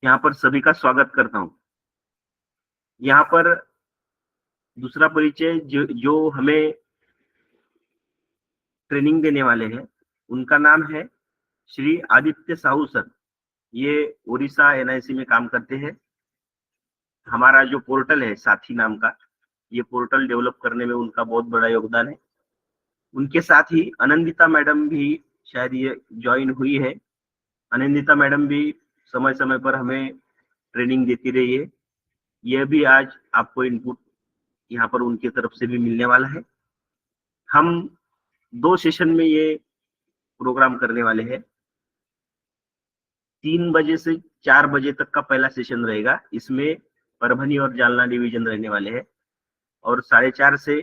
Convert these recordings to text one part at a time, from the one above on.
यहाँ पर सभी का स्वागत करता हूँ। यहाँ पर दूसरा परिचय जो हमें ट्रेनिंग देने वाले हैं, उनका नाम है श्री आदित्य साहू सर। ये ओडिशा एनआईसी में काम करते हैं। हमारा जो पोर्टल है साथी नाम का, ये पोर्टल डेवलप करने में उनका बहुत बड़ा योगदान है। उनके साथ ही आनंदिता मैडम भी शायद ये ज्वाइन हुई है। आनंदिता मैडम भी समय समय पर हमें ट्रेनिंग देती रही है। यह भी आज आपको इनपुट यहाँ पर उनकी तरफ से भी मिलने वाला है। हम 2 सेशन में ये प्रोग्राम करने वाले हैं। 3 बजे से 4 बजे तक का पहला सेशन रहेगा। इसमें परभनी और जालना डिवीजन रहने वाले हैं, और 4:30 से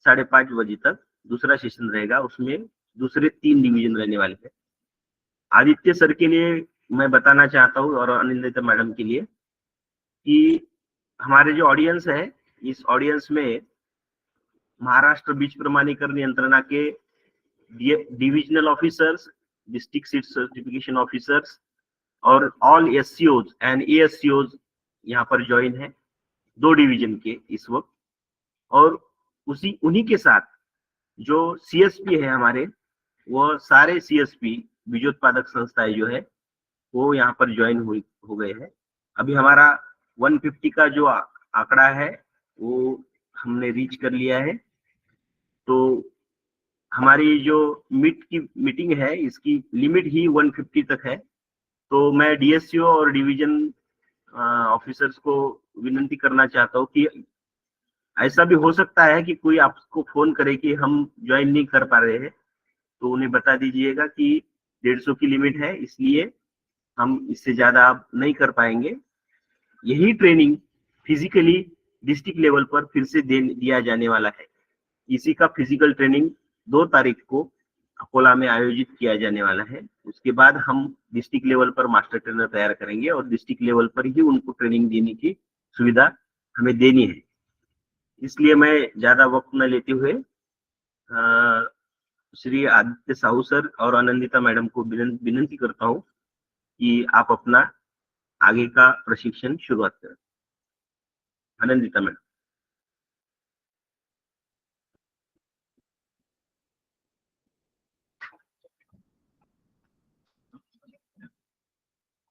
5:30 बजे तक दूसरा सेशन रहेगा। उसमें दूसरे 3 डिवीजन रहने वाले हैं। आदित्य सर के लिए मैं बताना चाहता हूँ और आनंदिता मैडम के लिए कि हमारे जो ऑडियंस है, इस ऑडियंस में महाराष्ट्र बीज प्रमाणीकरण यंत्रणा के divisional officers, district seed certification officers और ऑल एससीओज एंड एएससीओज यहाँ पर ज्वाइन है, 2 डिवीजन के इस वक्त। और उन्हीं के साथ जो सीएसपी है हमारे, वो सारे सीएसपी बीजोत्पादक संस्थाएं जो है वो यहाँ पर ज्वाइन हो गए हैं। अभी हमारा 150 का जो आंकड़ा है वो हमने रीच कर लिया है। तो हमारी जो मीटिंग है, इसकी लिमिट ही 150 तक है। तो मैं डीएससीओ और डिवीजन ऑफिसर्स को विनती करना चाहता हूँ कि ऐसा भी हो सकता है कि कोई आपको फोन करे कि हम ज्वाइन नहीं कर पा रहे हैं, तो उन्हें बता दीजिएगा कि 150 की लिमिट है, इसलिए हम इससे ज्यादा आप नहीं कर पाएंगे। यही ट्रेनिंग फिजिकली डिस्ट्रिक्ट लेवल पर फिर से दिया जाने वाला है। इसी का फिजिकल ट्रेनिंग 2 तारीख को अकोला में आयोजित किया जाने वाला है। उसके बाद हम डिस्ट्रिक्ट लेवल पर मास्टर ट्रेनर तैयार करेंगे और डिस्ट्रिक्ट लेवल पर ही उनको ट्रेनिंग देने की सुविधा हमें देनी है। इसलिए मैं ज्यादा वक्त न लेते हुए श्री आदित्य साहू सर और आनंदिता मैडम को विनंती करता हूँ कि आप अपना आगे का प्रशिक्षण शुरुआत करें। Anandita madam.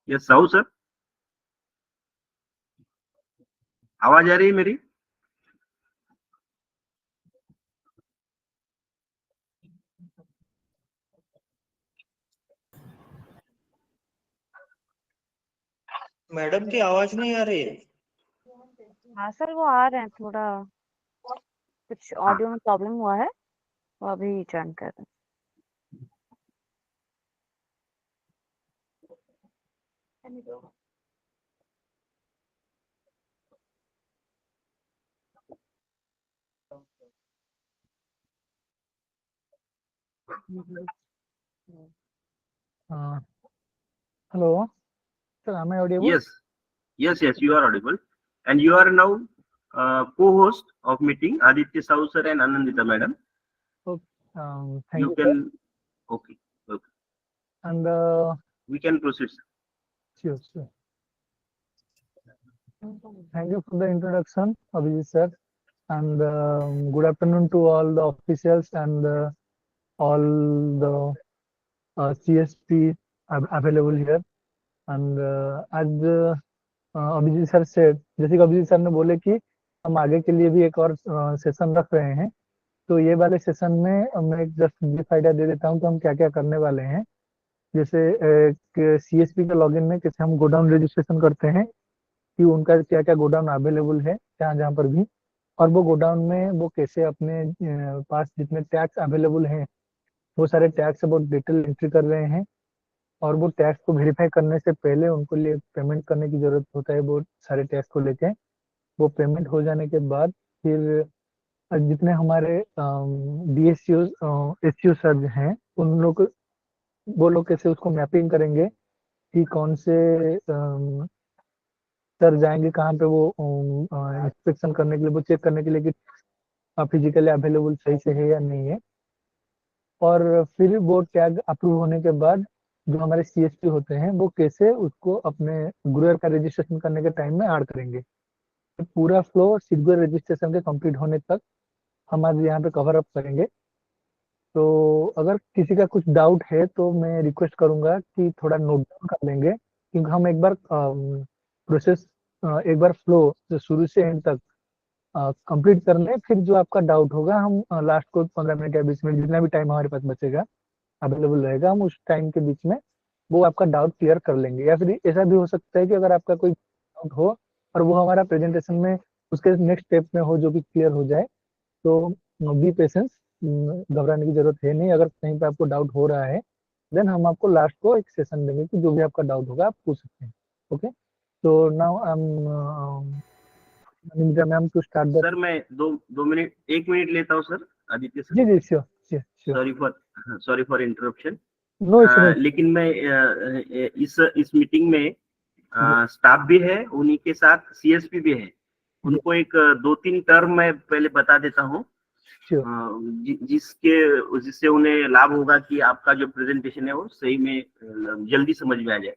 Yes Sahu sir, आवाज आ रही है मेरी? मैडम की आवाज नहीं आ रही है। हाँ सर, वो आ रहे हैं, थोड़ा कुछ ऑडियो में प्रॉब्लम हुआ है, वो अभी ज्वाइन कर रहे हैं। Hello, sir, am I audible? Yes, you are audible. And you are now co-host of meeting, Aditya Sahu sir and Anandita madam. Okay, thank You you, can, sir. okay. And We can proceed, sir. sure. Thank you for the introduction, Abhijit sir. And good afternoon to all the officials and all the CSP available here. And as Abhijit sir से, जैसे कि Abhijit sir ने बोले कि हम आगे के लिए भी एक और सेशन रख रहे हैं, तो ये वाले सेशन में मैं एक जस्ट ब्रीफ आइडिया दे देता हूँ कि हम क्या क्या करने वाले हैं। जैसे सीएसपी का लॉगिन में कैसे हम गोडाउन रजिस्ट्रेशन करते हैं, कि उनका क्या क्या गोडाउन अवेलेबल है जहाँ जहाँ पर भी, और वो गोडाउन में वो कैसे अपने पास जितने टैक्स अवेलेबल हैं वो सारे टैक्स बहुत डिटेल एंट्री कर रहे हैं। और वो टैक्स को वेरीफाई करने से पहले उनको लिए पेमेंट करने की जरूरत होता है, वो सारे टैक्स को लेके। वो पेमेंट हो जाने के बाद फिर जितने हमारे डीएसयू एसयू सर हैं, उन लोग वो लोग कैसे उसको मैपिंग करेंगे कि कौन से सर जाएंगे कहाँ पे वो इंस्पेक्शन करने के लिए, वो चेक करने के लिए कि फिजिकली अवेलेबल सही से है या नहीं है। और फिर वो टैग अप्रूव होने के बाद जो हमारे CSP होते हैं वो कैसे उसको अपने गुरुवार का रजिस्ट्रेशन करने के टाइम में ऐड करेंगे। तो पूरा फ्लो सिडगुअर रजिस्ट्रेशन के कंप्लीट होने तक हम आज यहाँ पे कवर अप करेंगे। तो अगर किसी का कुछ डाउट है तो मैं रिक्वेस्ट करूंगा कि थोड़ा नोट डाउन कर लेंगे, क्योंकि हम एक बार प्रोसेस एक बार फ्लो शुरू से एंड तक कंप्लीट कर लें, फिर जो आपका डाउट होगा हम लास्ट को 15 मिनट या 20 मिनट जितना भी टाइम हमारे पास बचेगा अवेलेबल रहेगा, हम उस टाइम के बीच में वो आपका डाउट क्लियर कर लेंगे। या फिर ऐसा भी हो सकता है कि अगर आपका कोई डाउट हो और वो हमारा प्रेजेंटेशन में उसके नेक्स्ट स्टेप में हो जो कि क्लियर हो जाए, तो बी पेशेंस, घबराने की जरूरत है नहीं। अगर कहीं पे आपको डाउट हो रहा है देन हम आपको लास्ट को एक सेशन देंगे कि जो भी आपका डाउट होगा आप पूछ सकते हैं। ओके, तो now I am Nimisha ma'am to start the. Sir मैं दो मिनट 1 मिनट लेता हूँ सर, आदित्य सर। जी जी, sure sure sure, sorry for interruption. No issue. लेकिन मैं इस मीटिंग में स्टाफ भी है, उन्हीं के साथ CSP भी है। उनको एक 2-3 टर्म मैं पहले बता देता हूँ, जिससे उन्हें लाभ होगा कि आपका जो प्रेजेंटेशन है वो सही में जल्दी समझ में आ जाए।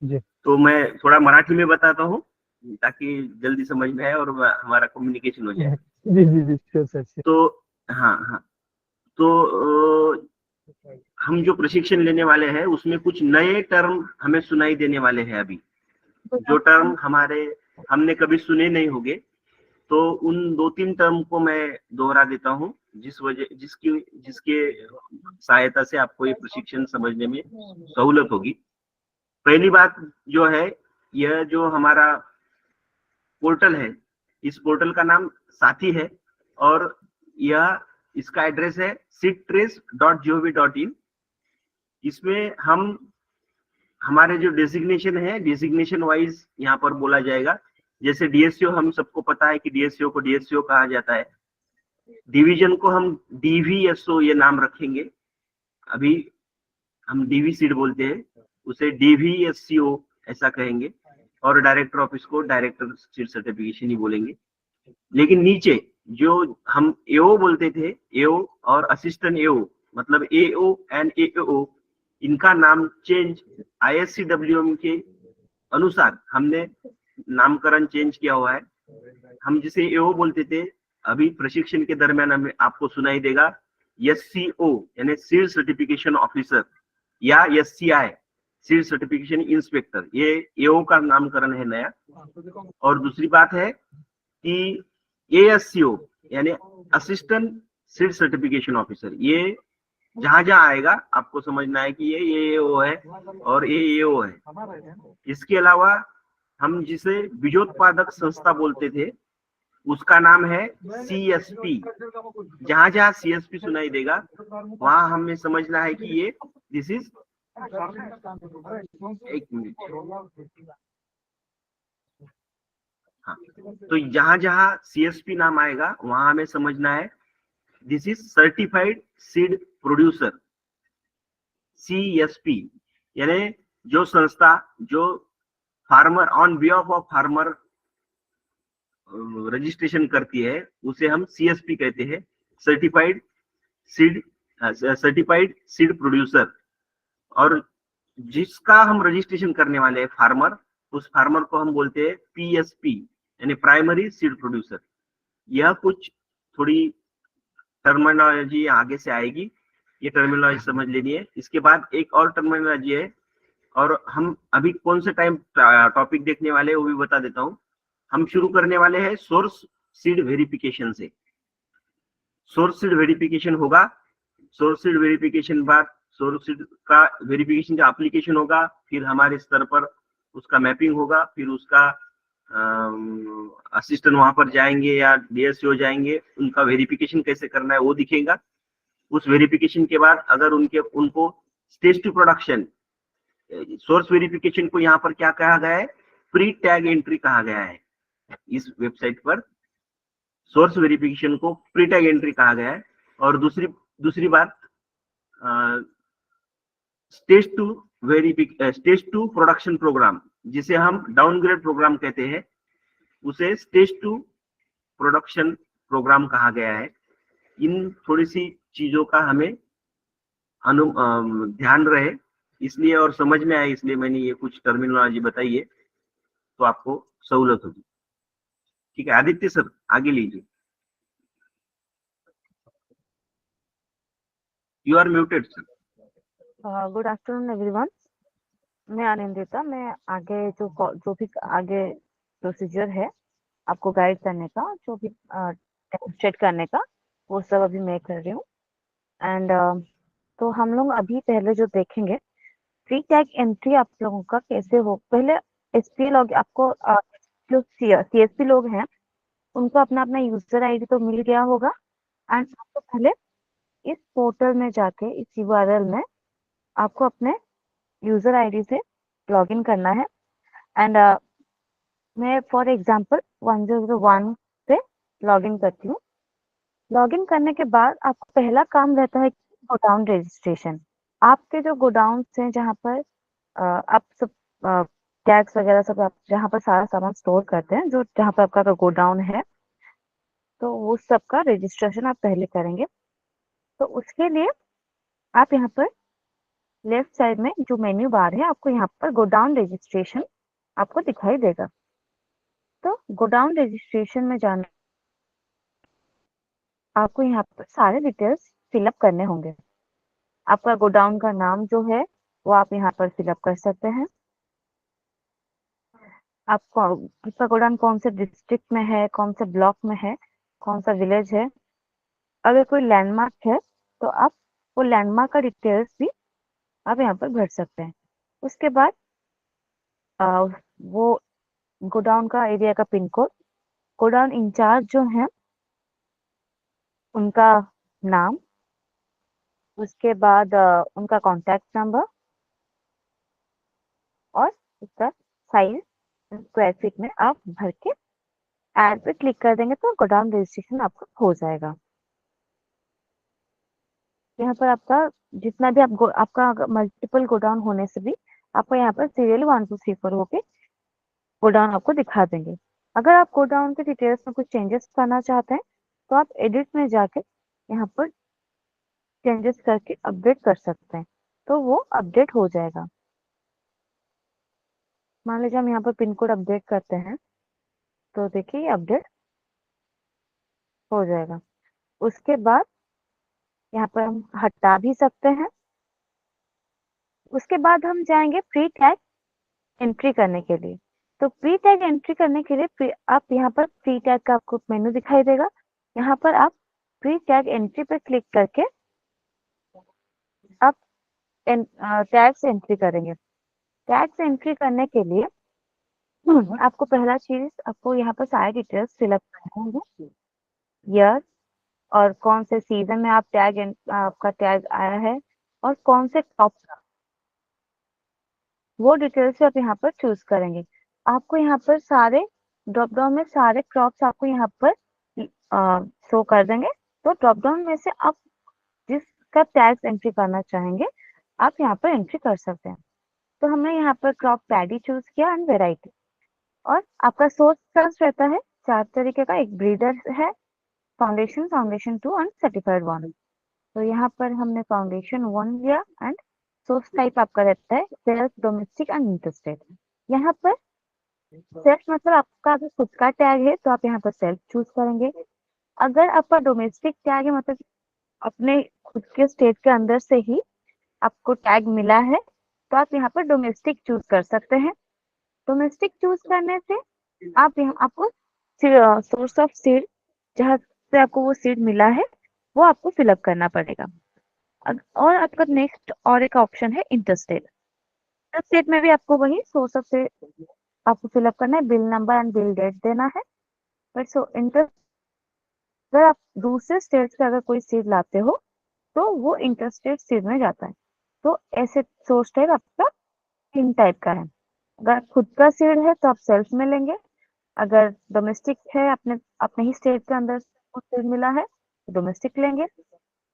जी तो मैं थोड़ा मराठी में बताता हूँ ताकि जल्दी समझ में आए और हमारा कम्युनिकेशन हो जाए। जी जी जी, श्योर सर श्योर। तो हाँ, तो हम जो प्रशिक्षण लेने वाले हैं उसमें कुछ नए टर्म हमें सुनाई देने वाले हैं। अभी जो टर्म हमने कभी सुने नहीं होंगे, तो उन 2-3 टर्म को मैं दोहरा देता हूँ, जिसके सहायता से आपको ये प्रशिक्षण समझने में सहूलत होगी। पहली बात जो है, यह जो हमारा पोर्टल है, इस पोर्टल का नाम साथी है और इसका एड्रेस है sidtrace.gov.in। इसमें हम हमारे जो डेजिग्नेशन है, डेजिग्नेशन वाइज यहाँ पर बोला जाएगा। जैसे DSO, हम सबको पता है कि DSO को DSO कहा जाता है। डिवीजन को हम DVSO ये नाम रखेंगे। अभी हम DV सीड बोलते हैं, उसे DVSCO ऐसा कहेंगे। और डायरेक्टर ऑफिस को डायरेक्टर सीड सर्टिफिकेशन ही बोलेंगे। लेकिन नीचे जो हम AO बोलते थे, AO और असिस्टेंट AO, मतलब AO एंड AO, इनका नाम चेंज ISCWM के अनुसार हमने नामकरण चेंज किया हुआ है। हम जिसे AO बोलते थे, अभी प्रशिक्षण के दरमियान हमें आपको सुनाई देगा SCO यानी सीड सर्टिफिकेशन ऑफिसर, या SCI सीड सर्टिफिकेशन इंस्पेक्टर। ये AO का नामकरण है नया। और दूसरी बात है कि ASCO यानी असिस्टेंट सीड सर्टिफिकेशन ऑफिसर, ये जहां जहां आएगा आपको समझना है कि ये AO है और ये AO है। इसके अलावा हम जिसे बीजोत्पादक संस्था बोलते थे, उसका नाम है CSP। जहां जहां CSP सुनाई देगा वहां हमें समझना है कि ये दिस इज, एक मिनट, हाँ, तो जहां जहां CSP नाम आएगा वहां हमें समझना है this is certified seed producer, CSP। यानी जो संस्था जो farmer on behalf of farmer registration करती है उसे हम CSP कहते हैं, सर्टिफाइड सीड प्रोड्यूसर। और जिसका हम रजिस्ट्रेशन करने वाले हैं फार्मर, उस फार्मर को हम बोलते हैं PSP यानी प्राइमरी सीड प्रोड्यूसर। यह कुछ थोड़ी टर्मिनोलॉजी आगे से आएगी, ये टर्मिनोलॉजी समझ लेनी है। इसके बाद एक और टर्मिनोलॉजी है, और हम अभी कौन से टाइम टॉपिक देखने वाले हैं वो भी बता देता हूँ। हम शुरू करने वाले हैं सोर्स सीड वेरिफिकेशन से। सोर्स सीड वेरिफिकेशन होगा, सोर्स सीड वेरिफिकेशन बाद सोर्स सीड का वेरिफिकेशन का एप्लीकेशन होगा, फिर हमारे स्तर पर उसका मैपिंग होगा, फिर उसका असिस्टेंट वहां पर जाएंगे या DSO जाएंगे, उनका वेरिफिकेशन कैसे करना है वो दिखेगा। उस वेरिफिकेशन के बाद अगर उनको stage two production, source verification को यहाँ पर क्या कहा गया है, प्री टैग एंट्री कहा गया है। इस वेबसाइट पर सोर्स वेरिफिकेशन को प्री टैग एंट्री कहा गया है। और दूसरी बात, स्टेज टू प्रोडक्शन प्रोग्राम, जिसे हम डाउनग्रेड प्रोग्राम कहते हैं, उसे स्टेज टू प्रोडक्शन प्रोग्राम कहा गया है। इन थोड़ी सी चीजों का हमें ध्यान रहे, इसलिए और समझ में आया इसलिए मैंने ये कुछ टर्मिनोलॉजी बताई है, तो आपको सहूलत होगी। ठीक है आदित्य सर, आगे लीजिए। You are muted sir. Good afternoon everyone. मैं आनंदिता। मैं आगे जो भी आगे प्रोसीजर है आपको गाइड करने का, जो भी डेमोन्स्ट्रेट करने का, वो सब अभी मैं कर रही हूँ। एंड तो हम लोग अभी पहले जो देखेंगे फ्री टैग एंट्री आप लोगों का कैसे हो। पहले एसपी लॉग आपको जो सीएसपी लोग हैं उनको अपना अपना यूजर आईडी तो मिल गया होगा। एंड आपको पहले इस पोर्टल में जाके इस यूआरएल में आपको अपने यूजर आईडी से लॉगिन करना है। एंड मैं फॉर एग्जांपल 1001 से लॉगिन करती हूँ। लॉगिन करने के बाद आपको पहला काम रहता है गोडाउन रजिस्ट्रेशन। आपके जो गोडाउन हैं जहाँ पर आप सब टैग्स वगैरह सब आप जहाँ पर सारा सामान स्टोर करते हैं, जो जहाँ पर आपका गोडाउन है, तो वो सब का रजिस्ट्रेशन आप पहले करेंगे। तो उसके लिए आप यहाँ पर लेफ्ट साइड में जो मेन्यू बार है आपको यहाँ पर गोडाउन रजिस्ट्रेशन आपको दिखाई देगा। तो गोडाउन रजिस्ट्रेशन में जाना आपको यहाँ पर सारे डिटेल्स फिलअप करने होंगे। आपका गोडाउन का नाम जो है वो आप यहाँ पर फिलअप कर सकते हैं। आपका गोडाउन कौन से डिस्ट्रिक्ट में है, कौन से ब्लॉक में है, कौन सा विलेज है। अगर कोई लैंडमार्क है तो आप वो लैंडमार्क का डिटेल्स भी आप यहाँ पर भर सकते हैं। उसके बाद वो गोडाउन का एरिया का पिन कोड, गोडाउन इंचार्ज जो है उनका नाम, उसके बाद उनका कॉन्टैक्ट नंबर और उसका साइज स्क्वायर फीट में आप भर के ऐड पे क्लिक कर देंगे तो गोडाउन रजिस्ट्रेशन आपका हो जाएगा। यहाँ पर आपका जितना भी आपका मल्टीपल गोडाउन होने से भी आपको यहाँ पर सीरियल 1 2 3 4 होके गोडाउन आपको दिखा देंगे। अगर आप गोडाउन के डिटेल्स में कुछ चेंजेस करना चाहते हैं तो आप एडिट में जाके यहाँ पर चेंजेस करके अपडेट कर सकते हैं, तो वो अपडेट हो जाएगा। मान लीजिए हम यहाँ पर पिन कोड अपडेट करते हैं तो देखिए ये अपडेट हो जाएगा। उसके बाद यहाँ पर हम हटा भी सकते हैं। उसके बाद हम जाएंगे फ्री टैग एंट्री करने के लिए। तो फ्री टैग एंट्री करने के लिए आप यहाँ पर फ्री टैग का आपको मेनू दिखाई देगा। यहाँ पर आप फ्री टैग एंट्री पर क्लिक करके आप टैग्स एंट्री करेंगे। टैग्स एंट्री करने के लिए आपको पहला चीज आपको यहाँ पर सारे डिटेल्स फिलअप करने होंगे, ईयर और कौन से सीजन में आप आपका टैग आया है और कौन से क्रॉप का, वो डिटेल्स आप यहाँ पर चूज करेंगे। आपको यहाँ पर सारे ड्रॉप डाउन में सारे क्रॉप्स आपको यहाँ पर शो कर देंगे। तो ड्रॉप डाउन में से आप जिसका टैग्स एंट्री करना चाहेंगे आप यहाँ पर एंट्री कर सकते हैं। तो हमने यहाँ पर क्रॉप पैडी चूज किया एंड वेराइटी। और आपका सोर्स सेल्स रहता है 4 तरीके का, एक ब्रीडर है, फाउंडेशन, फाउंडेशन 2 एंड सर्टिफाइड 1। तो यहाँ पर हमने फाउंडेशन 1 लिया एंड सोर्स टाइप आपका रहता है सेल्फ, डोमेस्टिक एंड इंटरस्टेट। यहाँ पर सेल्फ मतलब आपका अगर खुद का टैग है तो आप यहाँ पर सेल्फ चूज करेंगे। अगर आपका डोमेस्टिक टैग है मतलब अपने खुद के स्टेट के अंदर से ही आपको टैग मिला है तो आप यहाँ पर डोमेस्टिक चूज कर सकते हैं। डोमेस्टिक चूज करने से आप यहाँ आपको सोर्स ऑफ सीड जहाँ से आपको वो सीड मिला है वो आपको फिलअप करना पड़ेगा। और आपका नेक्स्ट और एक ऑप्शन है इंटरस्टेट। इंटरस्टेट में भी आपको वही सोर्स ऑफ सीड आपको फिलअप करना है, bill number and bill date देना है। बट सो अगर आप दूसरे स्टेट से अगर कोई सीड लाते हो तो वो इंटरस्टेट सीड में जाता है। तो ऐसे सोर्स टाइप आपका 3 टाइप का है। अगर खुद का सीड है तो आप सेल्फ में लेंगे, अगर डोमेस्टिक है अपने अपने ही स्टेट के अंदर सीड मिला है तो डोमेस्टिक लेंगे,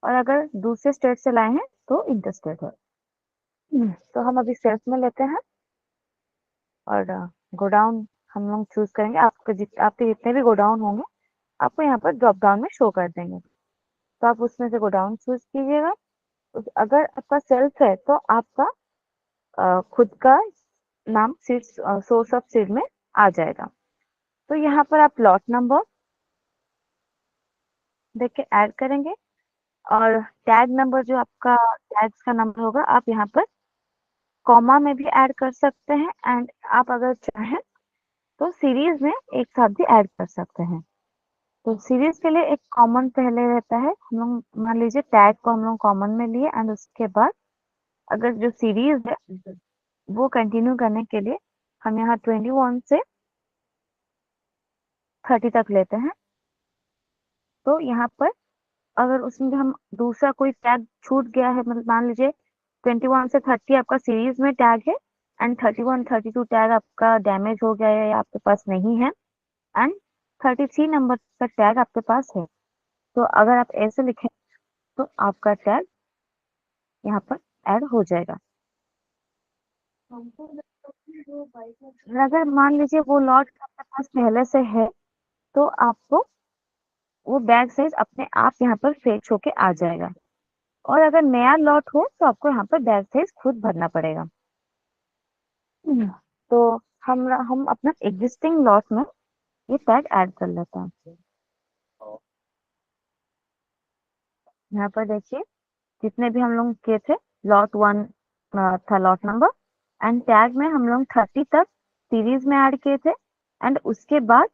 और अगर दूसरे स्टेट से लाए हैं तो इंटरस्टेट है। तो हम अभी सेल्फ में लेते हैं और गोडाउन हम लोग चूज करेंगे। आपके जितने भी गोडाउन होंगे आपको यहाँ पर ड्रॉप डाउन में शो कर देंगे, तो आप उसमें से गोडाउन चूज कीजिएगा। अगर आपका सेल्फ है तो आपका खुद का नाम सीड सोर्स ऑफ सीड में आ जाएगा। तो यहाँ पर आप लॉट नंबर देख के ऐड करेंगे और टैग नंबर जो आपका टैग्स का नंबर होगा आप यहाँ पर कॉमा में भी ऐड कर सकते हैं एंड आप अगर चाहें तो सीरीज में एक साथ भी ऐड कर सकते हैं। तो सीरीज के लिए एक कॉमन पहले रहता है, हम लोग मान लीजिए टैग को हम लोग कॉमन में लिए एंड उसके बाद अगर जो सीरीज है वो कंटिन्यू करने के लिए हम यहाँ 21 से 30 तक लेते हैं। तो यहाँ पर अगर उसमें हम दूसरा कोई टैग छूट गया है, मतलब मान लीजिए 21 से 30 आपका सीरीज में टैग है एंड 31 32 टैग आपका डैमेज हो गया है या आपके पास नहीं है एंड 33 नंबर का टैग आपके पास है, तो अगर आप ऐसे लिखें तो आपका टैग यहाँ पर ऐड हो जाएगा। अगर मान लीजिए वो लॉट आपके पास पहले से है तो आपको वो बैग साइज अपने आप यहाँ पर फेच होके आ जाएगा और अगर नया लॉट हो तो आपको यहाँ पर बैग साइज खुद भरना पड़ेगा। तो हम अपना एग्जिस्टिंग लॉट में ये टैग ऐड कर लेते हैं। यहाँ पर देखिए जितने भी हम लोग किए थे लॉट 1 था लॉट नंबर एंड टैग में हम लोग 30 तक सीरीज में ऐड किए थे एंड उसके बाद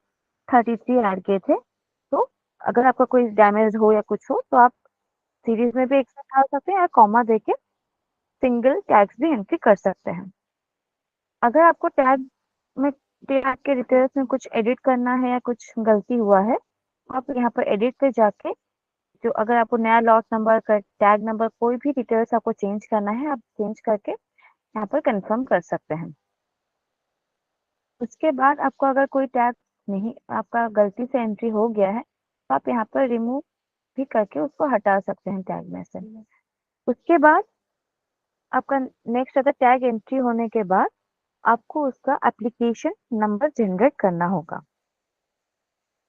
33 ऐड किए थे। तो अगर आपका कोई डैमेज हो या कुछ हो तो आप सीरीज में भी एक साथ डाल सकते हैं या कॉमा देके सिंगल टैग्स भी एंट्री कर सकते हैं। अगर आपको टैग में टैग के डिटेल्स में कुछ एडिट करना है या कुछ गलती हुआ है आप यहाँ पर एडिट पे जाके जो अगर आपको नया लॉट नंबर का टैग नंबर कोई भी डिटेल्स आपको चेंज करना है आप चेंज करके यहाँ पर कंफर्म कर सकते हैं। उसके बाद आपको अगर कोई टैग नहीं आपका गलती से एंट्री हो गया है तो आप यहाँ पर रिमूव भी करके उसको हटा सकते हैं टैग में से। उसके बाद आपका नेक्स्ट अगर टैग एंट्री होने के बाद आपको उसका एप्लीकेशन नंबर जनरेट करना होगा।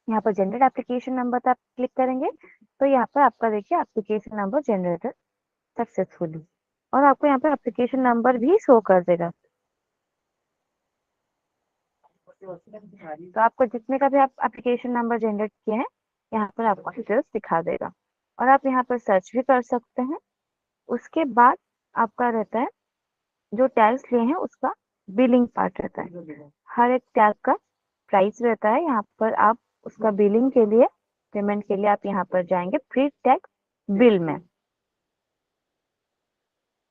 यहाँ पर जनरेट एप्लीकेशन नंबर पर आप क्लिक करेंगे तो यहाँ पर आपका देखिए एप्लीकेशन नंबर जनरेटेड सक्सेसफुली और आपको यहाँ पर एप्लीकेशन नंबर भी शो कर देगा। तो आपको जितने का भी आप एप्लीकेशन नंबर जनरेट किए हैं यहाँ पर आपको डिटेल्स दिखा देगा और आप यहाँ पर सर्च भी कर सकते हैं। उसके बाद आपका रहता है जो टैग्स लिए हैं उसका बिलिंग पार्ट रहता है। हर एक टैग का प्राइस रहता है, यहाँ पर आप उसका बिलिंग के लिए पेमेंट के लिए आप यहाँ पर जाएंगे प्री टैग बिल में।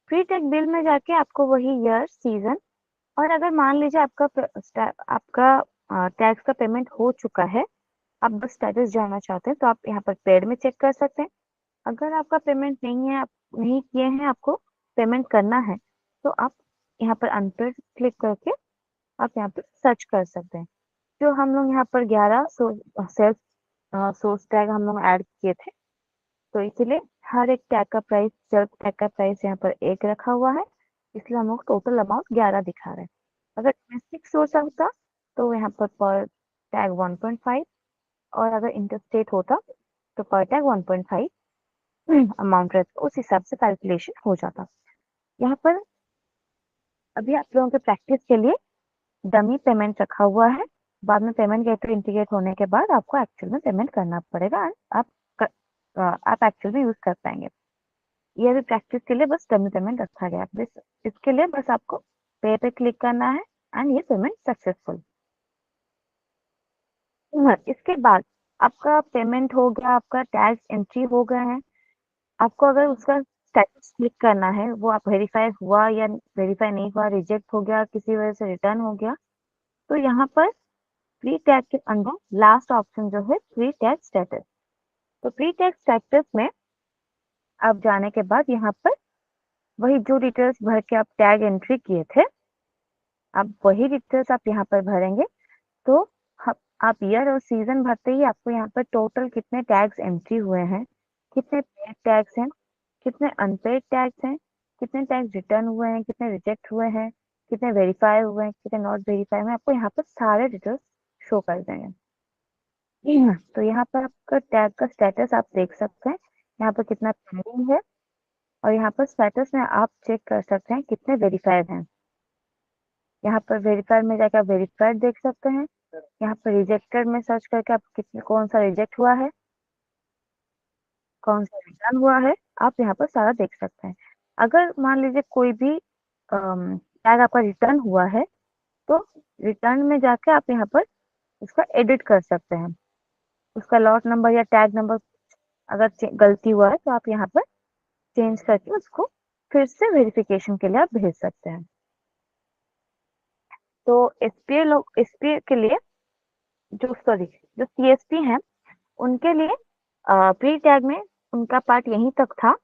प्री टैग बिल में जाके आपको वही ईयर सीजन और अगर मान लीजिए आपका टैक्स का पेमेंट हो चुका है आप बस स्टेटस जानना चाहते हैं तो आप यहाँ पर पेड में चेक कर सकते हैं। अगर आपका पेमेंट नहीं है आप नहीं किए हैं आपको पेमेंट करना है तो आप यहाँ पर अनपेड क्लिक करके आप यहाँ पर सर्च कर सकते हैं। जो हम लोग यहाँ पर 11 सेल्फ सोर्स टैग हम लोग ऐड किए थे तो इसीलिए हर एक टैग का प्राइस सेल्फ टैग का प्राइस यहाँ पर 1 रखा हुआ है, इसलिए हम लोग टोटल अमाउंट 11 दिखा रहे हैं। अगर डोमेस्टिक सोर्स होता तो यहाँ पर टैग 1.5 और अगर इंटरस्टेट होता तो पर टैग 1.5 अमाउंट रहता, उस हिसाब से कैलकुलेशन हो जाता। यहाँ पर अभी आप लोगों के प्रैक्टिस के लिए डमी पेमेंट रखा हुआ है, बाद में पेमेंट गेटवे इंटीग्रेट होने के बाद आपको एक्चुअल में पेमेंट करना पड़ेगा आप एक्चुअल में यूज कर पाएंगे। ये भी प्रैक्टिस के लिए बस डमी पेमेंट रखा गया है। इसके लिए बस आपको पे पे क्लिक करना है एंड ये पेमेंट सक्सेसफुल। इसके बाद आपका पेमेंट हो गया, आपका टैक्स एंट्री हो गया है। आपको अगर उसका स्टेटस क्लिक करना है वो आप वेरीफाई हुआ या वेरीफाई नहीं हुआ, रिजेक्ट हो गया, किसी वजह से रिटर्न हो गया, तो यहाँ पर प्री टैग के अंदर लास्ट ऑप्शन जो है प्री टैग स्टेटस। तो प्री टैग स्टेटस में आप जाने के बाद यहाँ पर वही जो डिटेल्स भर के आप टैग एंट्री किए थे आप वही डिटेल्स आप यहाँ पर भरेंगे। तो आप ईयर और सीजन भरते ही आपको यहाँ पर टोटल कितने टैग्स एंट्री हुए हैं, कितने पेड टैग्स हैं, कितने अनपेड टैग्स हैं, कितने टैग्स रिटर्न हुए हैं, कितने रिजेक्ट हुए हैं, कितने वेरीफाई हुए हैं, कितने नॉट वेरीफाई हुए, आपको यहाँ पर सारे डिटेल्स शो कर देंगे। तो यहाँ पर आपका टैग का स्टेटस आप देख सकते हैं, यहाँ पर कितना पेंडिंग है और यहाँ पर स्टेटस में आप चेक कर सकते हैं कितने वेरीफाइड हैं। यहाँ पर वेरीफाइड में जाकर वेरीफाइड देख सकते हैं। यहाँ पर रिजेक्टेड में सर्च करके आप कितने कौन सा रिजेक्ट हुआ है, कौन सा रिटर्न हुआ है, आप यहाँ पर सारा देख सकते हैं। अगर मान लीजिए कोई भी टैग आपका रिटर्न हुआ है तो रिटर्न में जाके आप यहाँ पर उसका एडिट कर सकते हैं। उसका लॉट नंबर या टैग नंबर अगर गलती हुआ है तो आप यहाँ पर चेंज करके उसको फिर से वेरिफिकेशन के लिए आप भेज सकते हैं। तो एसपीए के लिए जो सीएसपी हैं उनके लिए प्री टैग में उनका पार्ट यहीं तक था।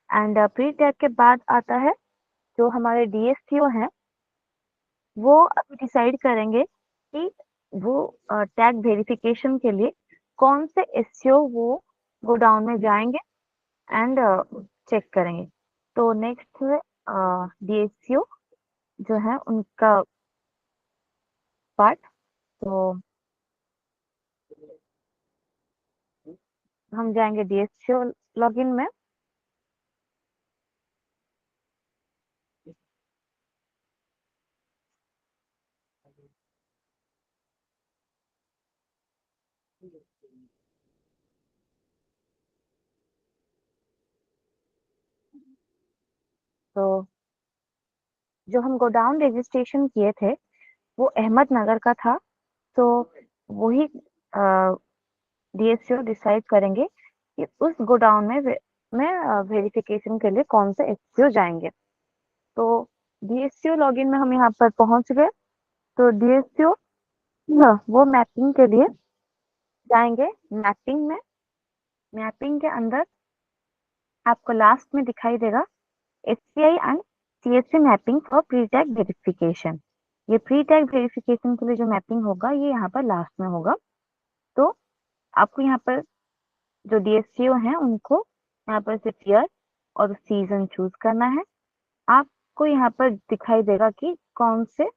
एंड प्री टैग के बाद आता है जो हमारे डीएससीओ हैं, वो अभी डिसाइड करेंगे कि वो टैग वेरिफिकेशन के लिए कौन से एससीओ वो गोडाउन में जाएंगे एंड चेक करेंगे। तो नेक्स्ट है डीएससीओ जो है उनका पार्ट। तो हम जाएंगे डीएससीओ लॉगिन में। तो जो हम गोडाउन रजिस्ट्रेशन किए थे वो अहमदनगर का था, तो वही डीएससीओ डिसाइड करेंगे कि उस गोडाउन में वेरिफिकेशन के लिए कौन से एससीओ जाएंगे। तो डीएससीओ लॉगिन में हम यहाँ पर पहुंच गए। तो डीएससीओ वो मैपिंग के लिए जाएंगे। मैपिंग में, मैपिंग के अंदर आपको लास्ट में दिखाई देगा HCI and CSC mapping for pre tag verification. ये प्री टैग वेरिफिकेशन के लिए जो मैपिंग होगा ये यहाँ पर लास्ट में होगा। तो आपको यहाँ पर जो डीएससीओ हैं उनको यहाँ पर से ईयर और सीजन चूज करना है। आपको यहाँ पर दिखाई देगा कि कौन से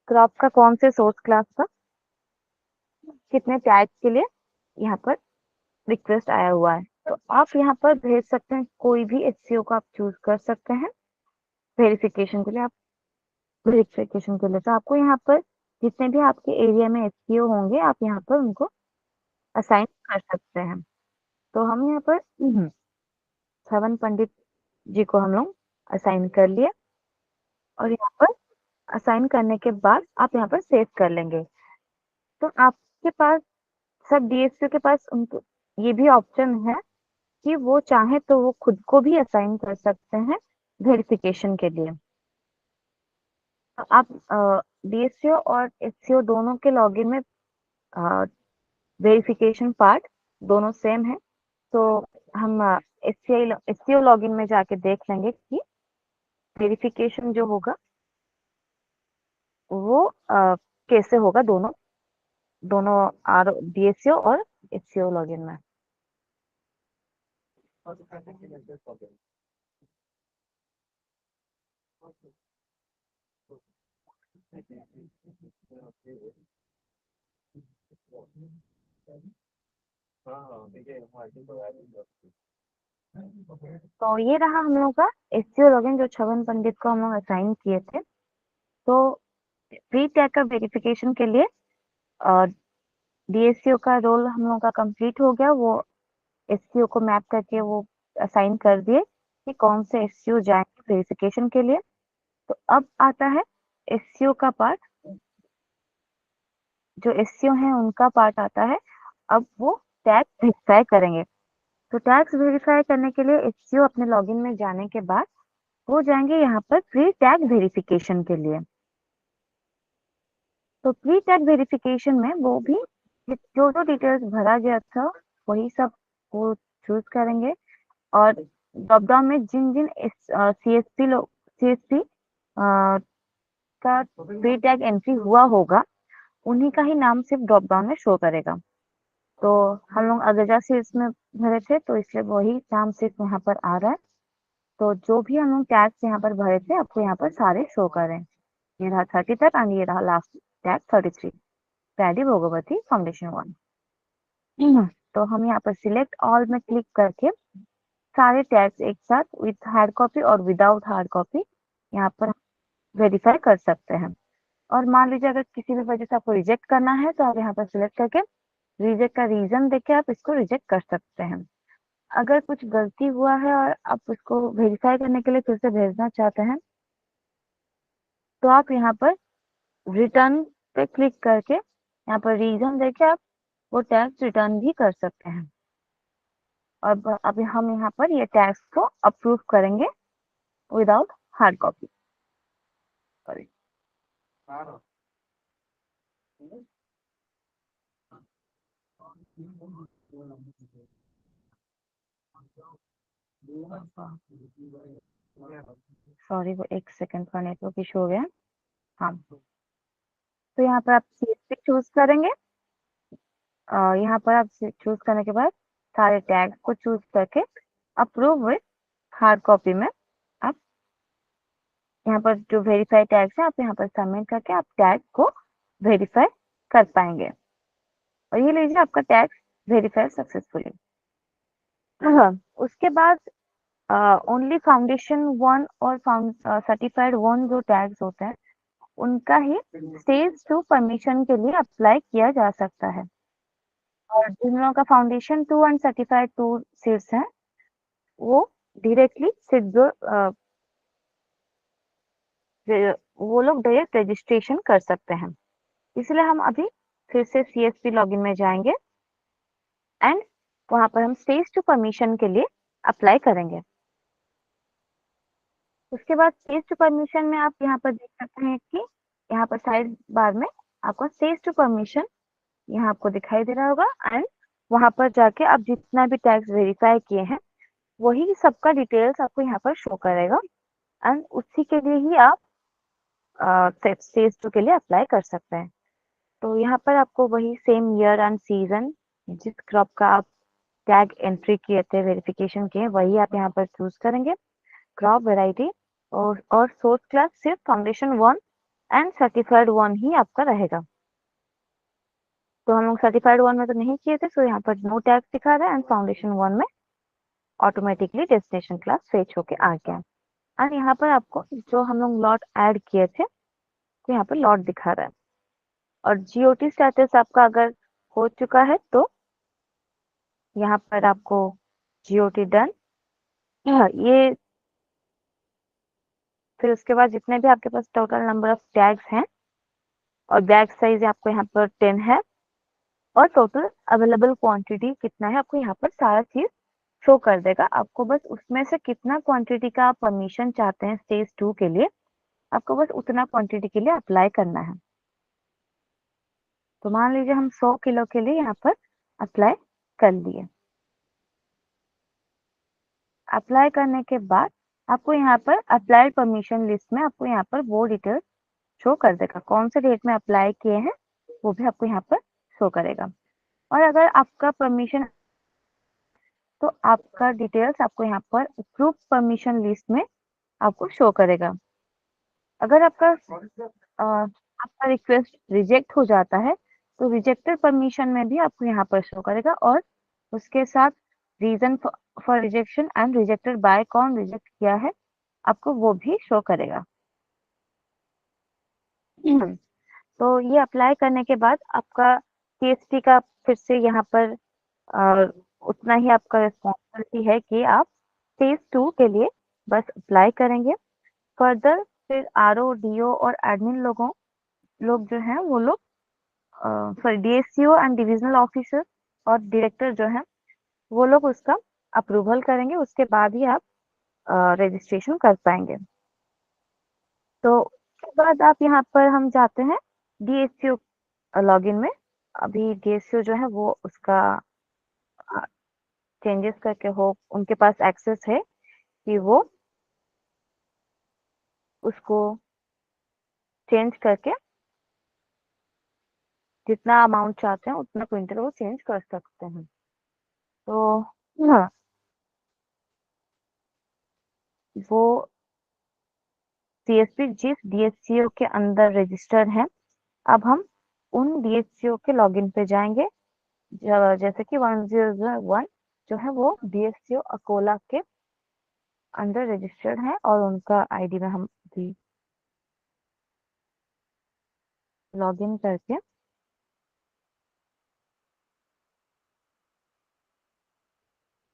क्रॉप का कौन से सोर्स क्लास का कितने टैग के लिए यहाँ पर रिक्वेस्ट आया हुआ है। तो आप यहाँ पर भेज सकते हैं, कोई भी एचसीओ को आप चूज कर सकते हैं वेरिफिकेशन के लिए। आप वेरिफिकेशन के लिए तो आपको यहाँ पर जितने भी आपके एरिया में एचसीओ होंगे आप यहाँ पर उनको असाइन कर सकते हैं। तो हम यहाँ पर छवन पंडित जी को हम लोग असाइन कर लिए और यहाँ पर असाइन करने के बाद आप यहाँ पर सेव कर लेंगे। तो आपके पास सब डीएससीओ के पास उनको ये भी ऑप्शन है कि वो चाहे तो वो खुद को भी असाइन कर सकते हैं वेरिफिकेशन के लिए। तो आप डीएससीओ और एचसीओ दोनों के लॉगिन में वेरिफिकेशन पार्ट दोनों सेम है। तो हम एचसीओ लॉगिन में जाके देख लेंगे कि वेरिफिकेशन जो होगा वो कैसे होगा दोनों दोनों आर डीएससीओ और एचसीओ लॉगिन में। तो ये रहा हम लोग का एचसीओ लॉगिन जो छवन पंडित को हम लोग असाइन किए थे। तो प्री टैग का वेरिफिकेशन के लिए डीएससीओ का रोल हम लोग का कंप्लीट हो गया। वो एससीओ को मैप करके वो असाइन कर दिए कि कौन से एससीओ जाएंगे वेरिफिकेशन के लिए। तो अब आता है एससीओ का पार्ट। जो एससीओ है उनका पार्ट आता है। अब वो टैग वेरीफाई करेंगे। तो टैग्स वेरीफाई करने के लिए एससीओ अपने लॉगिन में जाने के बाद वो जाएंगे यहाँ पर प्री टैग वेरिफिकेशन के लिए। तो प्री टैग वेरिफिकेशन में वो भी जो जो डिटेल्स भरा गया था वही सब वो चूज करेंगे और ड्रॉप डाउन में जिन जिन सीएसपी का प्री टैग एंट्री हुआ होगा उन्हीं का ही नाम सिर्फ ड्रॉप डाउन में शो करेगा। तो हम लोग अगजा से इसमें भरे थे तो इसलिए वही नाम सिर्फ यहाँ पर आ रहा है। तो जो भी हम लोग टैग्स यहाँ पर भरे थे आपको यहाँ पर सारे शो करें। ये रहा 30 तक एंड ये रहा last tag 33 paddy Bhogavati foundation 1। तो हम यहाँ पर सिलेक्ट ऑल में क्लिक करके सारे टैग्स एक साथ विथ हार्ड कॉपी और विदाउट हार्ड कॉपी यहाँ पर वेरीफाई कर सकते हैं। और मान लीजिए अगर किसी भी वजह से आपको रिजेक्ट करना है तो आप यहाँ पर सिलेक्ट करके रिजेक्ट का रीजन देके आप इसको रिजेक्ट कर सकते हैं। अगर कुछ गलती हुआ है और आप उसको वेरीफाई करने के लिए फिर से भेजना चाहते हैं तो आप यहाँ पर रिटर्न पे क्लिक करके यहाँ पर रीजन देके आप वो टैक्स रिटर्न भी कर सकते हैं। और अभी हम यहाँ पर ये टैक्स को अप्रूव करेंगे विदाउट हार्ड कॉपी। सॉरी, वो 1 सेकंड का नेटवर्क इशू हो गया। हाँ, तो यहाँ पर आप CSP चूज करेंगे। यहाँ पर आप चूज करने के बाद सारे टैग को चूज करके अप्रूव विथ हार्ड कॉपी में आप यहाँ पर जो वेरीफाई टैग्स है आप यहाँ पर सबमिट करके आप टैग को वेरीफाई कर पाएंगे। और ये लीजिए आपका टैग वेरीफाई सक्सेसफुली। उसके बाद ओनली फाउंडेशन 1 और सर्टिफाइड 1 जो टैग्स होते हैं उनका ही स्टेज 2 परमिशन के लिए अप्लाई किया जा सकता है। और जिन लोगों का फाउंडेशन 2 एंड सर्टिफाइड 2 सीट्स हैं वो डायरेक्टली वो लोग डायरेक्ट रजिस्ट्रेशन कर सकते हैं। इसलिए हम अभी फिर से CSP लॉगिन में जाएंगे एंड वहां पर हम स्टेज 2 परमिशन के लिए अप्लाई करेंगे। उसके बाद स्टेज 2 परमिशन में आप यहाँ पर देख सकते हैं कि यहाँ पर साइड बार में आपको स्टेज 2 परमिशन यहाँ आपको दिखाई दे रहा होगा एंड वहां पर जाके आप जितना भी टैक्स वेरीफाई किए हैं वही सबका डिटेल्स आपको यहाँ पर शो करेगा एंड उसी के लिए ही आप स्टेज 2 के लिए अप्लाई कर सकते हैं। तो यहाँ पर आपको वही सेम ईयर एंड सीजन जिस क्रॉप का आप टैग एंट्री किए थे वेरिफिकेशन किए वही आप यहाँ पर चूज करेंगे। क्रॉप वेराइटी और सोर्स क्लास सिर्फ फाउंडेशन 1 एंड सर्टिफाइड 1 ही आपका रहेगा। तो हम लोग सर्टिफाइड 1 में तो नहीं किए थे सो यहाँ पर नो टैग दिखा रहा है एंड फाउंडेशन 1 में ऑटोमेटिकली डेस्टिनेशन क्लास फेच होके आ गया। एंड यहाँ पर आपको जो हम लोग लॉट ऐड किए थे तो यहाँ पर लॉट दिखा रहा है। और GOT स्टेटस आपका अगर हो चुका है तो यहाँ पर आपको GOT डन। ये फिर उसके बाद जितने भी आपके पास टोटल नंबर ऑफ टैग्स हैं और बैग साइज आपको यहाँ पर 10 है और टोटल अवेलेबल क्वांटिटी कितना है आपको यहाँ पर सारा चीज शो कर देगा। आपको बस उसमें से कितना क्वांटिटी का आप परमिशन चाहते हैं स्टेज 2 के लिए आपको बस उतना क्वांटिटी के लिए अप्लाई करना है। तो मान लीजिए हम 100 किलो के लिए यहाँ पर अप्लाई कर लिए। अप्लाई करने के बाद आपको यहाँ पर अप्लाइड परमिशन लिस्ट में आपको यहाँ पर वो डिटेल्स शो कर देगा। कौन से डेट में अप्लाई किए हैं वो भी आपको यहाँ पर शो करेगा। और अगर आपका परमिशन तो आपका डिटेल्स आपको यहाँ पर अप्रूव परमिशन लिस्ट में आपको शो करेगा। अगर आपका रिक्वेस्ट रिजेक्ट हो जाता है तो रिजेक्टेड परमिशन में भी आपको यहाँ पर शो करेगा और उसके साथ reason for rejection and rejected by कौन रिजेक्ट किया है आपको वो भी शो करेगा। तो ये अप्लाई करने के बाद आपका CSP का फिर से यहाँ पर उतना ही आपका रिस्पॉन्सिबिलिटी है कि आप स्टेज 2 के लिए बस अप्लाई करेंगे। फर्दर फिर RO DO और एडमिन लोग जो हैं वो लोग sorry DSCO and divisional officer और डायरेक्टर जो है वो लोग उसका अप्रूवल करेंगे। उसके बाद ही आप रजिस्ट्रेशन कर पाएंगे। तो उसके बाद आप यहाँ पर हम जाते हैं DSCO लॉगिन में। अभी DSCO जो है वो उसका चेंजेस करके हो उनके पास एक्सेस है कि वो उसको चेंज करके जितना अमाउंट चाहते हैं उतना क्विंटल वो चेंज कर सकते हैं। तो हाँ वो CSP जिस DSCO के अंदर रजिस्टर्ड है अब हम उन DSCO के लॉगिन पे जाएंगे जैसे कि 1001 जो है वो DSCO अकोला के अंडर रजिस्टर्ड है और उनका आईडी में हम भी लॉगिन करके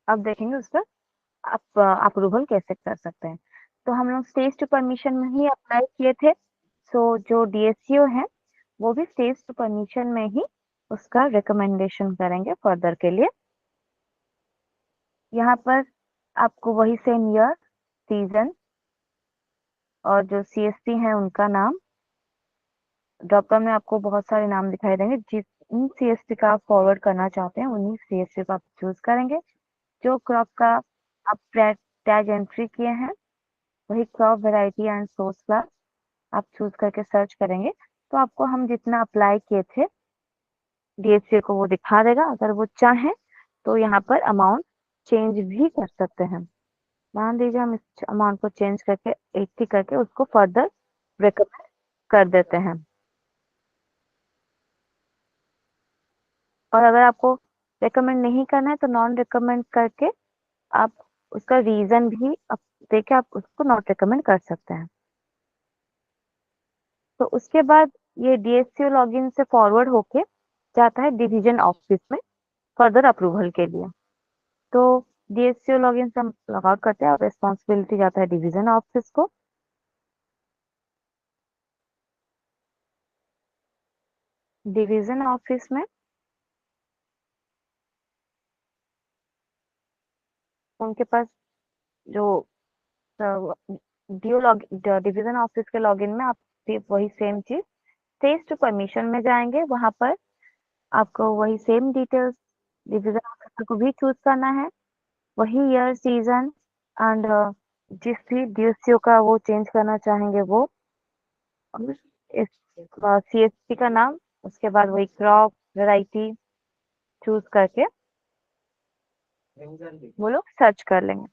अब देखेंगे उस पर आप अप्रूवल कैसे कर सकते हैं। तो हम लोग स्टेज टू परमिशन में ही अप्लाई किए थे, सो जो DSCO है वो भी स्टेज टू परमिशन में ही उसका रिकमेंडेशन करेंगे फर्दर के लिए। यहाँ पर आपको वही सेम ईयर, सीजन और जो CSP है उनका नाम, ड्रॉप डाउन में आपको बहुत सारे नाम दिखाई देंगे, जिन CSP का आप फॉरवर्ड करना चाहते हैं उन्हीं CSP को आप चूज करेंगे। जो क्रॉप का आप टैग एंट्री किए हैं वही crop variety and source class आप चूज करके सर्च करेंगे, तो आपको हम जितना अप्लाई किए थे DSCO को वो दिखा देगा। अगर वो चाहें तो यहाँ पर अमाउंट चेंज भी कर सकते हैं। मान लीजिए हम इस अमाउंट को चेंज करके 80 करके उसको फर्दर रिकमेंड कर देते हैं। और अगर आपको रिकमेंड नहीं करना है तो नॉन रिकमेंड करके आप उसका रीजन भी देके आप उसको नॉट रिकमेंड कर सकते हैं। तो उसके बाद ये DSCO लॉगिन से फॉरवर्ड होके जाता है डिवीजन ऑफिस में फर्दर अप्रूवल के लिए। तो DSCO लॉगिन से हम लॉग आउट करते हैं और रिस्पॉन्सिबिलिटी जाता है डिवीजन ऑफिस को। डिवीजन ऑफिस में उनके पास जो डिवीजन ऑफिस के लॉगिन में आप वही सेम चीज स्टेज टू परमिशन में जाएंगे, वहां पर आपको वही सेम डिटेल्स डिवीजन ऑफिसर को भी चूज करना है, वही ईयर, सीजन एंड जिस भी DSCO का वो चेंज करना चाहेंगे वो, और इस CSP का नाम, उसके बाद वही क्रॉप वेराइटी चूज करके वो लोग सर्च कर लेंगे।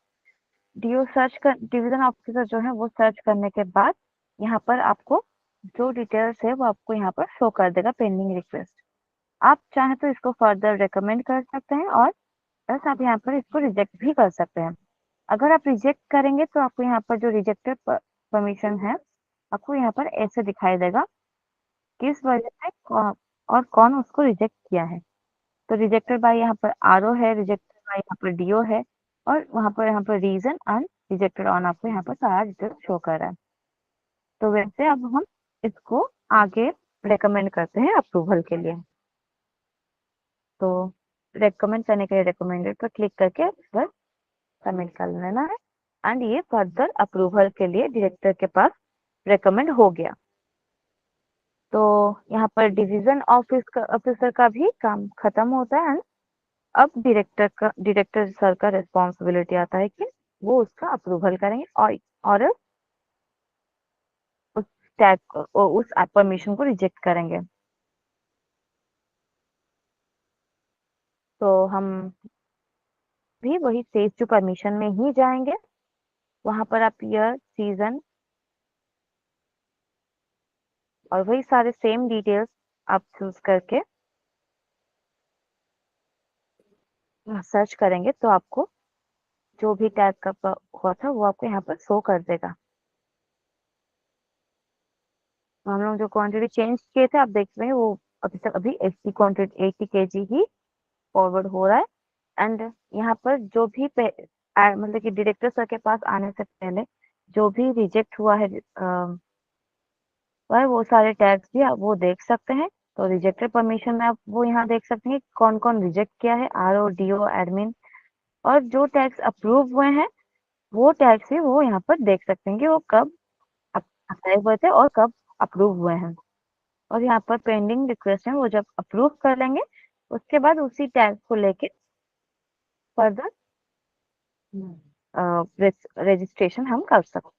डिवीजन ऑफिसर जो है वो सर्च करने के बाद यहाँ पर आपको जो डिटेल्स है वो आपको यहाँ पर शो कर देगा पेंडिंग रिक्वेस्ट। आप चाहे तो इसको फर्दर रिकमेंड कर सकते हैं और बस आप यहाँ पर इसको रिजेक्ट भी कर सकते हैं। अगर आप रिजेक्ट करेंगे तो आपको यहाँ पर जो रिजेक्टेड परमिशन है आपको यहाँ पर ऐसे दिखाई देगा किस वजह से और कौन उसको रिजेक्ट किया है। तो रिजेक्टेड बाय यहाँ पर RO है, रिजेक्टेड बाय यहाँ पर DO है और यहाँ पर रीजन एंड रिजेक्टेड ऑन आपको यहाँ पर सारा डिटेल शो कर रहा है। तो वैसे अब हम इसको आगे रेकमेंड करते हैं अप्रूवल के लिए। तो रेकमेंड करने के लिए रेकमेंडेड पर क्लिक करके बस सबमिट कर लेना है एंड ये फर्दर अप्रूवल के लिए डायरेक्टर के पास रेकमेंड हो गया। तो यहाँ पर डिवीजन ऑफिसर का भी काम खत्म होता है। अब डायरेक्टर सर का रिस्पॉन्सिबिलिटी आता है कि वो उसका अप्रूवल करेंगे और उस टैग उस परमिशन को रिजेक्ट करेंगे। तो हम भी वही स्टेज टू परमिशन में ही जाएंगे, वहां पर आप ईयर, सीजन और वही सारे सेम डिटेल्स आप चूज करके सर्च करेंगे तो आपको जो भी टैग का हुआ था वो आपको यहाँ पर शो कर देगा। हम लोग जो क्वांटिटी चेंज किए थे आप देख रहे हैं वो अभी तक 80 क्वांटिटी 80 kg ही फॉरवर्ड हो रहा है। एंड यहाँ पर जो भी मतलब कि डायरेक्टर सर के पास आने से पहले जो भी रिजेक्ट हुआ है वो सारे टैग्स भी आप वो देख सकते हैं। तो रिजेक्टेड परमिशन में आप वो यहाँ देख सकते हैं कौन कौन रिजेक्ट किया है, RO, DO, एडमिन, और जो टैग्स अप्रूव हुए हैं वो टैग्स भी वो यहाँ पर देख सकते हैं कि वो कब अप्लाई हुए थे और कब अप्रूव हुए हैं। और यहाँ पर पेंडिंग रिक्वेस्ट है वो जब अप्रूव कर लेंगे उसके बाद उसी टैग को लेके फर्दर रजिस्ट्रेशन हम कर सकते,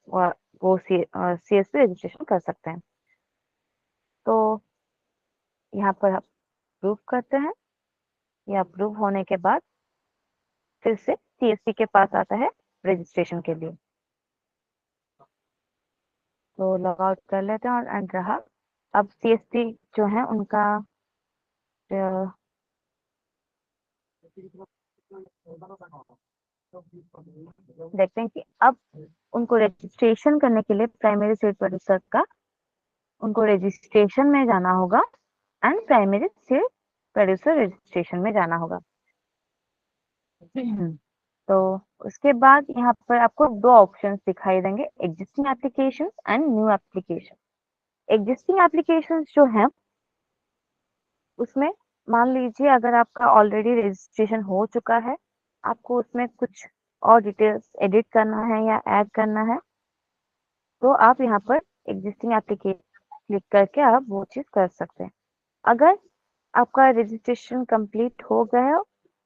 वो CSP रजिस्ट्रेशन कर सकते हैं। तो यहाँ पर अप्रूव करते हैं, ये अप्रूव होने के बाद फिर से CSP के पास आता है रजिस्ट्रेशन के लिए। तो लॉग आउट कर लेते हैं और एंड रहा। अब CSP जो है उनका देखते हैं कि अब उनको रजिस्ट्रेशन करने के लिए प्राइमरी सीड प्रोड्यूसर का उनको रजिस्ट्रेशन में जाना होगा and primary seed producer registration में जाना होगा। तो उसके बाद यहाँ पर आपको दो ऑप्शंस दिखाई देंगे, existing application and new application. Existing application जो है उसमें मान लीजिए अगर आपका ऑलरेडी रजिस्ट्रेशन हो चुका है, आपको उसमें कुछ और डिटेल्स एडिट करना है या ऐड करना है, तो आप यहाँ पर एग्जिस्टिंग एप्लीकेशन क्लिक करके आप वो चीज कर सकते हैं। अगर आपका रजिस्ट्रेशन कंप्लीट हो गया है,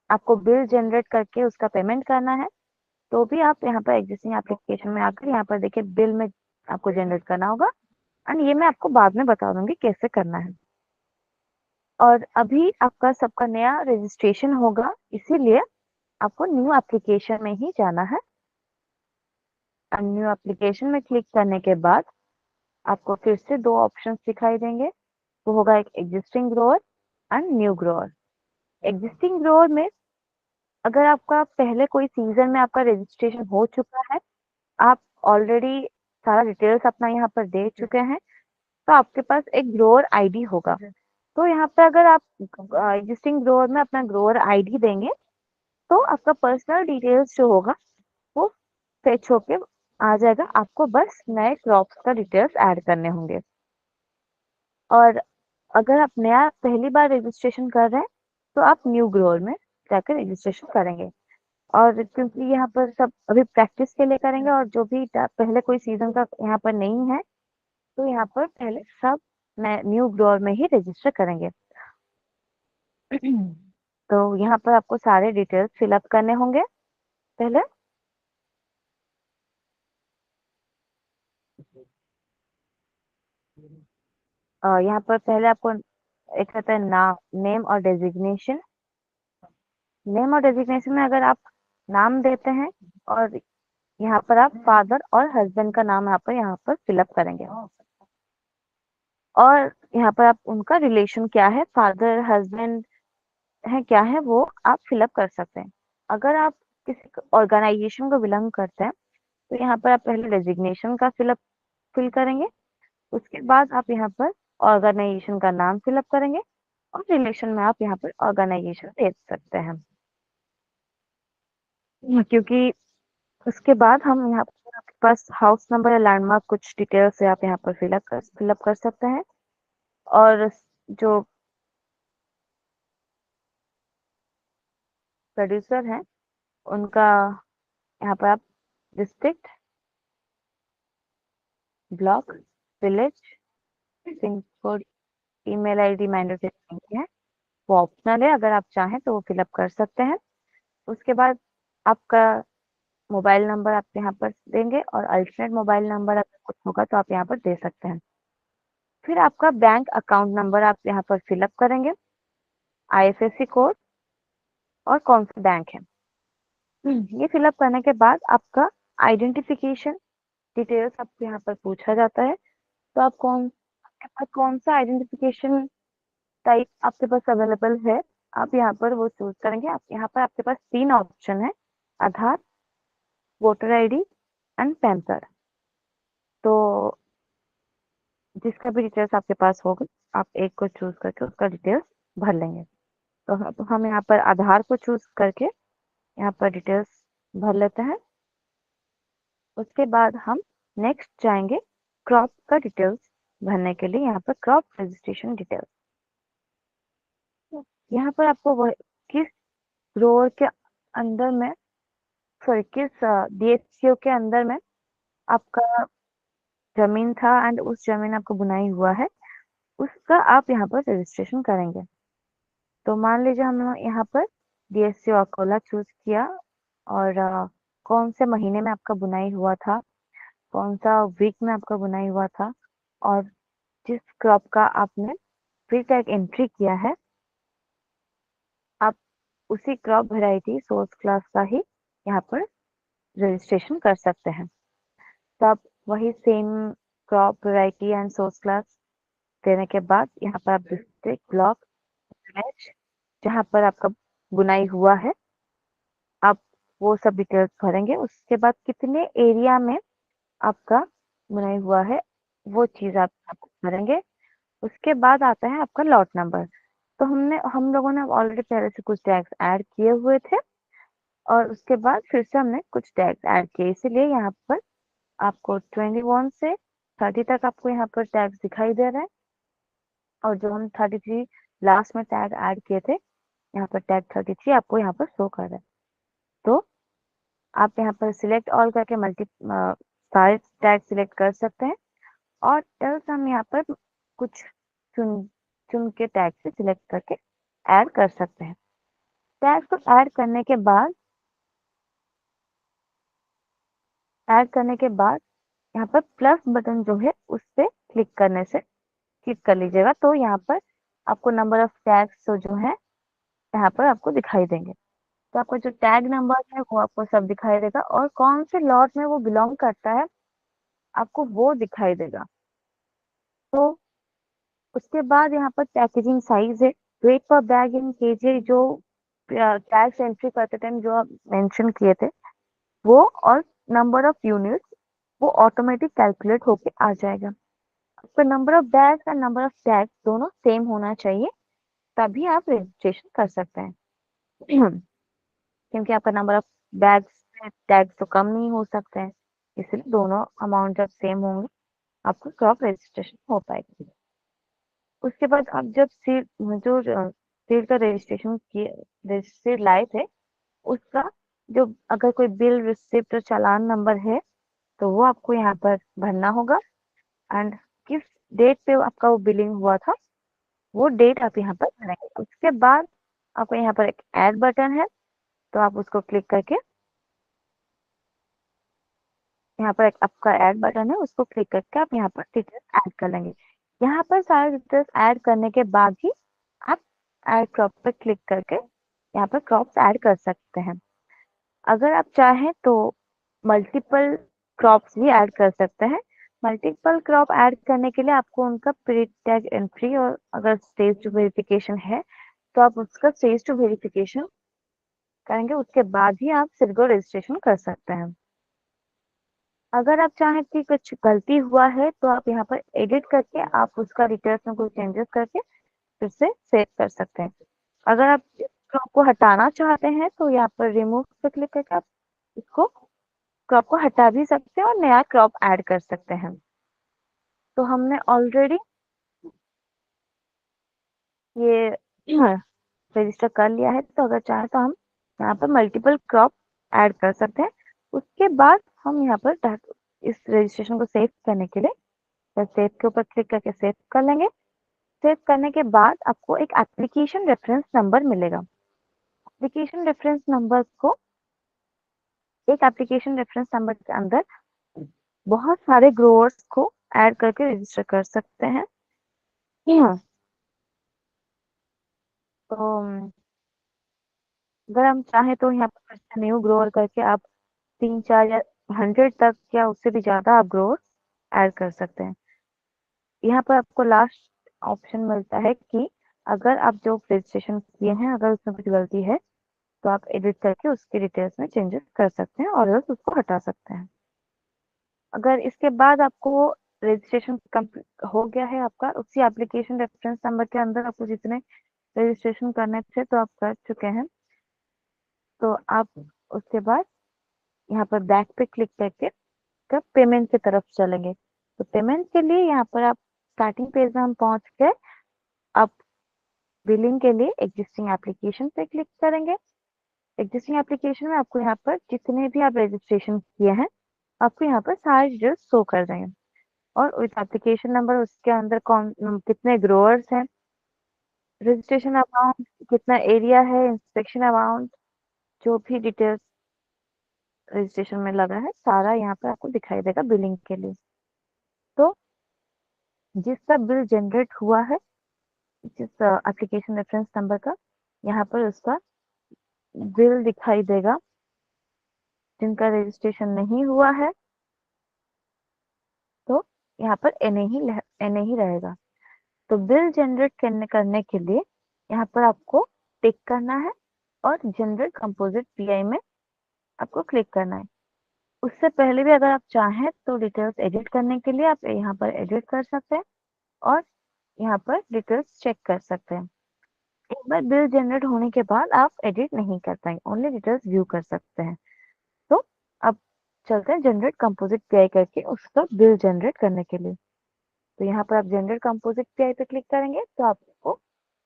आपको बिल जनरेट करके उसका पेमेंट करना है, तो भी आप यहाँ पर एग्जिस्टिंग एप्लीकेशन में आकर यहाँ पर देखिए बिल में आपको जनरेट करना होगा एंड ये मैं आपको बाद में बता दूंगी कैसे करना है। और अभी आपका सबका नया रजिस्ट्रेशन होगा, इसीलिए आपको न्यू एप्लीकेशन में ही जाना है। न्यू एप्लीकेशन में क्लिक करने के बाद आपको फिर से दो ऑप्शंस दिखाई देंगे, वो होगा एक existing grower and new grower. Existing grower में अगर आपका पहले कोई सीजन में आपका रजिस्ट्रेशन हो चुका है, आप ऑलरेडी सारा डिटेल्स अपना यहाँ पर दे चुके हैं, तो आपके पास एक ग्रोअर आईडी होगा। तो यहाँ पे अगर आप एग्जिस्टिंग ग्रोअर में अपना ग्रोअर आईडी देंगे, तो आपका पर्सनल डिटेल्स जो होगा वो फेच होके आ जाएगा, आपको बस नए क्रॉप्स का डिटेल्स ऐड करने होंगे। और अगर आप नया पहली बार रजिस्ट्रेशन कर रहे हैं, तो आप न्यू ग्रोअर में जाकर रजिस्ट्रेशन करेंगे। और क्योंकि यहाँ पर सब अभी प्रैक्टिस के लिए करेंगे और जो भी पहले कोई सीजन का यहाँ पर नहीं है, तो यहाँ पर पहले सब न्यू ग्रोअर में ही रजिस्टर करेंगे। तो यहाँ पर आपको सारे डिटेल्स फिलअप करने होंगे पहले। यहाँ पर पहले आपको एक रहता है नेम और डेजिग्नेशन। नेम और डेजिग्नेशन में अगर आप नाम देते हैं और यहाँ पर आप फादर और हस्बैंड का नाम यहाँ पर फिलअप करेंगे, और यहाँ पर आप उनका रिलेशन क्या है, फादर हस्बैंड है क्या है, वो आप फिलअप कर सकते हैं। अगर आप किसी ऑर्गेनाइजेशन को बिलोंग करते हैं, तो यहाँ पर आप पहले डेजिग्नेशन का फिल करेंगे, उसके बाद आप यहाँ पर ऑर्गेनाइजेशन का नाम फिलअप करेंगे और रिलेशन में आप यहाँ पर ऑर्गेनाइजेशन दे सकते हैं। क्योंकि उसके बाद हम यहाँ पर आपके पास हाउस नंबर या लैंडमार्क कुछ डिटेल्स है, आप यहाँ पर फिलअप कर सकते हैं। और जो प्रोड्यूसर हैं उनका यहाँ पर आप district, block, village, pin code, email ID mandatory नहीं है, वो ऑप्शनल है, अगर आप चाहें तो वो फिलअप कर सकते हैं। उसके बाद आपका मोबाइल नंबर आप यहाँ पर देंगे और अल्टरनेट मोबाइल नंबर अगर कुछ होगा तो आप यहाँ पर दे सकते हैं। फिर आपका बैंक अकाउंट नंबर आप यहाँ पर फिलअप करेंगे, आईएफएससी कोड और कौन सा बैंक है। ये फिलअप करने के बाद आपका आइडेंटिफिकेशन डिटेल्स आपको यहाँ पर पूछा जाता है, तो आपके पास कौन सा आइडेंटिफिकेशन टाइप आपके पास अवेलेबल है, आप यहाँ पर वो चूज करेंगे। आप यहाँ पर आपके पास 3 ऑप्शन है, Aadhaar, voter ID and PAN card. तो जिसका भी डिटेल्स आपके पास होगा, आप एक को चूज करके उसका डिटेल्स भर लेंगे। तो हम यहाँ पर आधार को चूज करके यहाँ पर डिटेल्स भर लेते हैं। उसके बाद हम नेक्स्ट जाएंगे क्रॉप का डिटेल्स भरने के लिए, यहाँ पर क्रॉप रजिस्ट्रेशन डिटेल्स। यहाँ पर आपको किस ग्रोअर के अंदर में, सॉरी किस डीएससीओ के अंदर में आपका जमीन था एंड उस जमीन आपको बुनाई हुआ है, उसका आप यहाँ पर रजिस्ट्रेशन करेंगे। तो मान लीजिए हमने यहाँ पर डीएससीओ अकोला चूज किया और कौन से महीने में आपका बुनाई हुआ था, कौन सा वीक में आपका बुनाई हुआ था, और जिस क्रॉप का आपने फील्ड टैग एंट्री किया है, आप उसी क्रॉप वेराइटी सोर्स क्लास का ही यहाँ पर रजिस्ट्रेशन कर सकते हैं। तो आप वही same crop variety and source class देने के बाद यहाँ पर आप डिस्ट्रिक्ट, ब्लॉक, विलेज, जहाँ पर आपका बुनाई हुआ है, वो सब डिटेल्स भरेंगे। उसके बाद कितने एरिया में आपका बुनाई हुआ है वो चीज आप भरेंगे। उसके बाद आता है आपका लॉट नंबर। तो हम लोगों ने ऑलरेडी पहले से कुछ टैग्स ऐड किए हुए थे और उसके बाद फिर से हमने कुछ टैग्स ऐड किए, इसीलिए यहाँ पर आपको 21 से 30 तक आपको यहाँ पर टैग्स दिखाई दे रहे हैं। और जो हम 33 लास्ट में टैग ऐड किए थे, यहाँ पर टैग 33 आपको यहाँ पर शो कर रहा है। तो आप यहाँ पर सिलेक्ट ऑल करके सारे टैग सिलेक्ट कर सकते हैं और एल्स हम यहाँ पर कुछ चुन चुन के टैग से सिलेक्ट करके ऐड कर सकते हैं। टैग को ऐड करने के बाद यहाँ पर प्लस बटन जो है उस पे क्लिक कर लीजिएगा। तो यहाँ पर आपको नंबर ऑफ टैग्स जो है यहाँ पर आपको दिखाई देंगे। तो आपका जो टैग नंबर है वो आपको सब दिखाई देगा और कौन से लॉट में वो बिलोंग करता है आपको वो दिखाई देगा। तो उसके बाद यहाँ पर पैकेजिंग साइज है, वेट पर बैग इन केजी, जो टैक्स एंट्री करते टाइम जो आप मेंशन किए थे वो, और नंबर ऑफ यूनिट्स वो ऑटोमेटिक कैलकुलेट होके आ जाएगा। आपका नंबर ऑफ बैग्स और नंबर ऑफ टैग्स दोनों सेम होना चाहिए, तभी आप रजिस्ट्रेशन कर सकते हैं। क्योंकि आपका नंबर ऑफ बैग्स टैग्स तो कम नहीं हो सकते हैं, इसलिए दोनों अमाउंट जब सेम होंगे आपको क्रॉप रजिस्ट्रेशन हो पाएगी। उसके बाद आप जब सीड का रजिस्ट्रेशन किए, रजिस्ट्रेड लाए थे, उसका जो अगर कोई बिल रिसिप्ट और चालान नंबर है तो वो आपको यहाँ पर भरना होगा एंड किस डेट पे आपका वो बिलिंग हुआ था वो डेट आप यहाँ पर भरेंगे। उसके बाद आपको यहाँ पर एक ऐड बटन है, तो आप उसको क्लिक करके यहाँ पर एक आपका ऐड बटन है, उसको क्लिक करके आप यहाँ पर डिटेल्स ऐड कर लेंगे। यहाँ पर सारे डिटेल्स ऐड करने के बाद ही आप ऐड क्रॉप पर क्लिक करके यहाँ पर क्रॉप्स ऐड कर सकते हैं। अगर आप चाहें तो मल्टीपल क्रॉप्स भी ऐड कर सकते हैं। मल्टीपल क्रॉप ऐड करने के लिए आपको उनका प्री टैग एंट्री और अगर स्टेज टू वेरिफिकेशन है तो आप उसका स्टेज टू वेरिफिकेशन करेंगे, उसके बाद ही आप सिर्गो रजिस्ट्रेशन कर सकते हैं। अगर आप चाहें कि कुछ गलती हुआ है तो आप यहाँ पर एडिट करके आप उसका डिटेल्स में कुछ चेंजेस करके फिर से सेव कर सकते हैं। अगर आप क्रॉप को हटाना चाहते हैं तो यहाँ पर रिमूव पे क्लिक करके आप इसको क्रॉप को हटा भी सकते हैं और नया क्रॉप ऐड कर सकते हैं। तो हमने ऑलरेडी ये रजिस्टर कर लिया है, तो अगर चाहे तो हम यहाँ पर मल्टीपल क्रॉप ऐड कर सकते हैं। उसके बाद हम यहाँ पर इस रजिस्ट्रेशन को सेव करने के लिए सेव के ऊपर क्लिक करके सेव कर लेंगे। सेव करने के बाद आपको एक एप्लीकेशन रेफरेंस नंबर मिलेगा। एप्लीकेशन रेफरेंस नंबर को एक एप्लीकेशन रेफरेंस नंबर के अंदर बहुत सारे ग्रोअर्स को ऐड करके रजिस्टर कर सकते हैं। तो अगर हम चाहें तो यहाँ पर न्यू ग्रोअर करके आप 3 4 या 100 तक या उससे भी ज्यादा आप ग्रोअर ऐड कर सकते हैं। यहाँ पर आपको लास्ट ऑप्शन मिलता है कि अगर आप जो रजिस्ट्रेशन किए हैं अगर उसमें कुछ गलती है तो आप एडिट करके उसकी डिटेल्स में चेंजेस कर सकते हैं और उसको हटा सकते हैं। अगर इसके बाद आपको रजिस्ट्रेशन हो गया है आपका, उसी एप्लीकेशन रेफरेंस नंबर के अंदर आपको जितने रजिस्ट्रेशन करने थे तो आप कर चुके हैं, तो आप उसके बाद यहाँ पर बैक पे क्लिक करके तब पेमेंट की तरफ चलेंगे। तो पेमेंट के लिए यहाँ पर आप स्टार्टिंग पेज में हम पहुंच गए। आप बिलिंग के लिए एग्जिस्टिंग एप्लीकेशन पे क्लिक करेंगे। एग्जिस्टिंग एप्लीकेशन में आपको यहाँ पर जितने भी आप रजिस्ट्रेशन किए हैं आपको यहाँ पर सारे डिटेल्स शो कर देंगे और विथ एप्लीकेशन नंबर उसके अंदर कितने ग्रोअर्स हैं, रजिस्ट्रेशन अमाउंट, कितना एरिया है, इंस्पेक्शन अमाउंट, जो भी डिटेल्स रजिस्ट्रेशन में लगा है सारा यहाँ पर आपको दिखाई देगा बिलिंग के लिए। तो जिसका बिल जनरेट हुआ है जिस एप्लीकेशन रेफरेंस नंबर का, यहाँ पर उसका बिल दिखाई देगा। जिनका रजिस्ट्रेशन नहीं हुआ है तो यहाँ पर एन ही रहेगा। तो बिल जनरेट करने के लिए यहाँ पर आपको टिक करना है और जनरेट कंपोजिट पीआई में आपको क्लिक करना है। उससे पहले भी अगर आप चाहें तो डिटेल्स एडिट करने के लिए आप यहाँ पर एडिट कर सकते हैं और यहाँ पर डिटेल्स चेक कर सकते हैं। एक बार बिल जनरेट होने के बाद आप एडिट नहीं कर पाएंगे, ओनली डिटेल्स व्यू कर सकते हैं। तो अब चलते हैं जनरेट कंपोजिट पीआई करके उसका बिल जनरेट करने के लिए। तो यहाँ पर आप जनरेट कंपोजिट पीआई पे क्लिक करेंगे तो आपको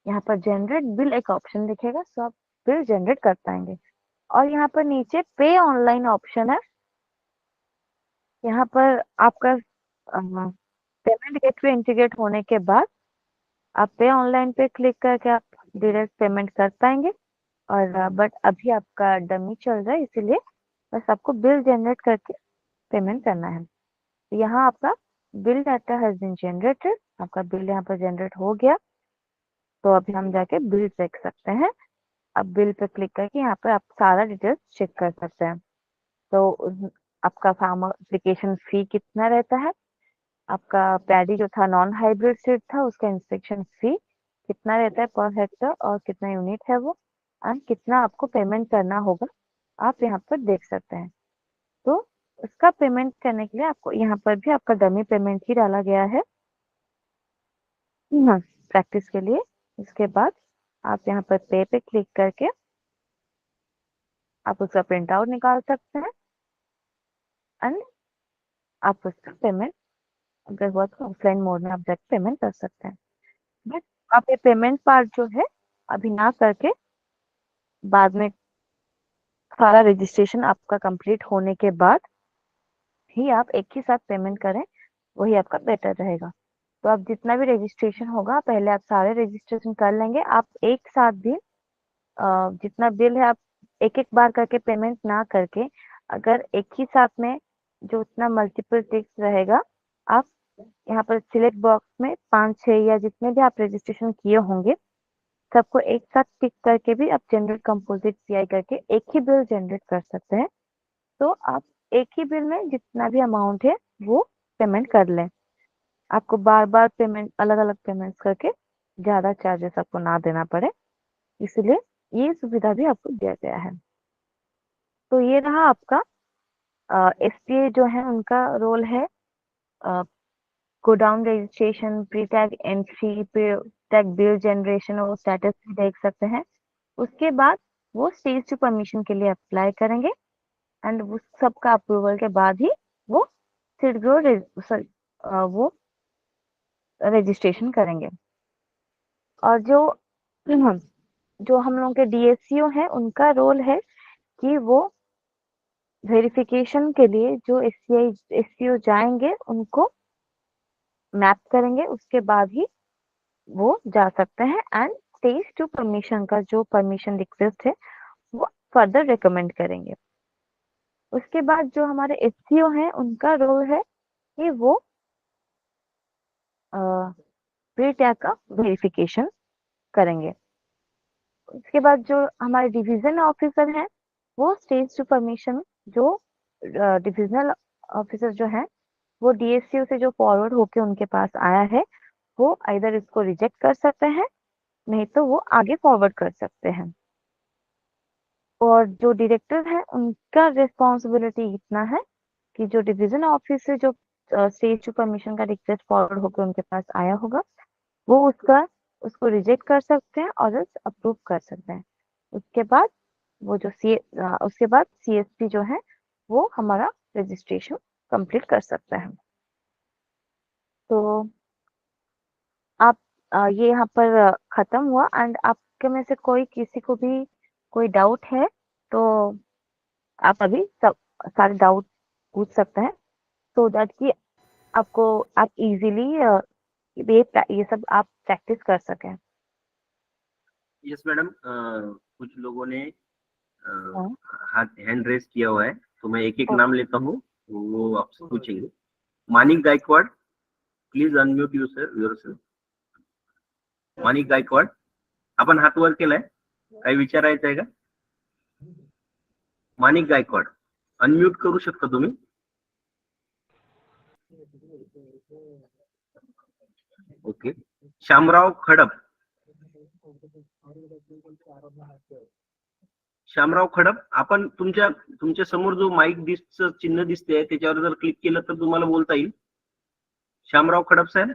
यहाँ पर जनरेट बिल एक ऑप्शन दिखेगा, तो आप बिल जनरेट कर पाएंगे। और यहाँ पर नीचे पे ऑनलाइन ऑप्शन है। यहाँ पर आपका पेमेंट गेटवे इंटीग्रेट होने के बाद आप पे ऑनलाइन पे क्लिक करके आप डायरेक्ट पेमेंट कर पाएंगे। और बट अभी आपका डमी चल रहा है, इसीलिए बस आपको बिल जनरेट करके पेमेंट करना है। तो यहाँ आपका bill data has been generated, आपका बिल यहाँ पर जनरेट हो गया। तो अभी हम जाके बिल देख सकते हैं। अब बिल पे क्लिक करके यहाँ पर आप सारा डिटेल्स चेक कर सकते हैं। तो आपका फार्म एप्लीकेशन फी कितना रहता है, आपका पैडी जो था नॉन हाइब्रिड सीड था उसका इंस्पेक्शन फी कितना रहता है पर हेक्टर और कितना यूनिट है वो, एंड कितना आपको पेमेंट करना होगा आप यहाँ पर देख सकते हैं। तो उसका पेमेंट करने के लिए आपको यहाँ पर भी आपका डमी पेमेंट ही डाला गया है हाँ प्रैक्टिस के लिए। इसके बाद आप यहाँ पर पे क्लिक करके आप उसका प्रिंट आउट निकाल सकते हैं एंड आप उसका पेमेंट अगर हुआ तो ऑफलाइन मोड में आप जाकर पेमेंट कर सकते हैं। बट आप ये पेमेंट पार्ट जो है अभी ना करके बाद में सारा रजिस्ट्रेशन आपका कंप्लीट होने के बाद ही आप एक ही साथ पेमेंट करें, वही आपका बेटर रहेगा। तो आप जितना भी रजिस्ट्रेशन होगा पहले आप सारे रजिस्ट्रेशन कर लेंगे। आप एक साथ भी जितना बिल है आप एक एक बार करके पेमेंट ना करके अगर एक ही साथ में जो उतना मल्टीपल टिक्स रहेगा आप यहाँ पर सिलेक्ट बॉक्स में 5-6 या जितने भी आप रजिस्ट्रेशन किए होंगे सबको एक साथ टिक करके भी आप जनरेट कंपोजिट पीआई करके एक ही बिल जनरेट कर सकते हैं। तो आप एक ही बिल में जितना भी अमाउंट है वो पेमेंट कर लें, आपको बार बार पेमेंट अलग अलग पेमेंट्स करके ज्यादा चार्जेस आपको ना देना पड़े, इसलिए ये सुविधा भी आपको दिया गया है। तो ये रहा आपका एसपीए जो है उनका रोल है godown registration, pre tag entry, pre tag bill generation और स्टेटस भी देख सकते हैं। उसके बाद वो स्टेज 2 परमिशन के लिए अप्लाई करेंगे एंड उस सबका अप्रूवल के बाद ही वो सिडग्रो वो रजिस्ट्रेशन करेंगे। और जो हम लोगों के डीएससीओ है उनका रोल है कि वो वेरिफिकेशन के लिए जो एससीओ जाएंगे उनको मैप करेंगे, उसके बाद ही वो जा सकते हैं एंड स्टेज 2 परमिशन का जो परमिशन रिक्वेस्ट है वो फर्दर रिकमेंड करेंगे। उसके बाद जो हमारे एससीओ हैं उनका रोल है कि वो प्री टैग का वेरिफिकेशन करेंगे। उसके बाद जो हमारे डिवीजन ऑफिसर हैं वो स्टेज 2 परमिशन जो डिविजनल ऑफिसर जो है वो डीएससीओ से जो फॉरवर्ड होके उनके पास आया है वो आइदर इसको रिजेक्ट कर सकते हैं, नहीं तो वो आगे फॉरवर्ड कर सकते हैं। और जो डायरेक्टर है उनका रिस्पॉन्सिबिलिटी इतना है कि जो डिवीजन ऑफिस से जो स्टेज 2 परमिशन का रिक्वेस्ट फॉरवर्ड होकर उनके पास आया होगा वो उसको रिजेक्ट कर सकते हैं और अप्रूव कर सकते हैं। उसके बाद उसके बाद सीएसपी जो है वो हमारा रजिस्ट्रेशन कंप्लीट कर सकता है। तो आप ये यहाँ पर खत्म हुआ एंड आपके में से कोई किसी को भी कोई डाउट है तो आप अभी सब सारे डाउट पूछ सकते हैं सो दैट कि आप इजीली ये सब आप प्रैक्टिस कर सकें। यस मैडम, कुछ लोगों ने हाँ, हाथ हैंड रेस किया हुआ है तो मैं एक एक नाम लेता हूँ, वो आपसे पूछेंगे। Manik Gaikwad, please unmute yourself. Manik Gaikwad, आपण हात वर केलाय, काही विचारायचं आहे का? मानिक गायकवाड, अनम्यूट करू शकता तुम्ही? ओके. शामराव खडप, श्यामराव खडप, आपण तुमच्या समोर जो माईक चिन्ह दिसते त्याच्यावर जर क्लिक केलं तर तुम्हाला बोलता येईल. श्यामराव खडप साहेब.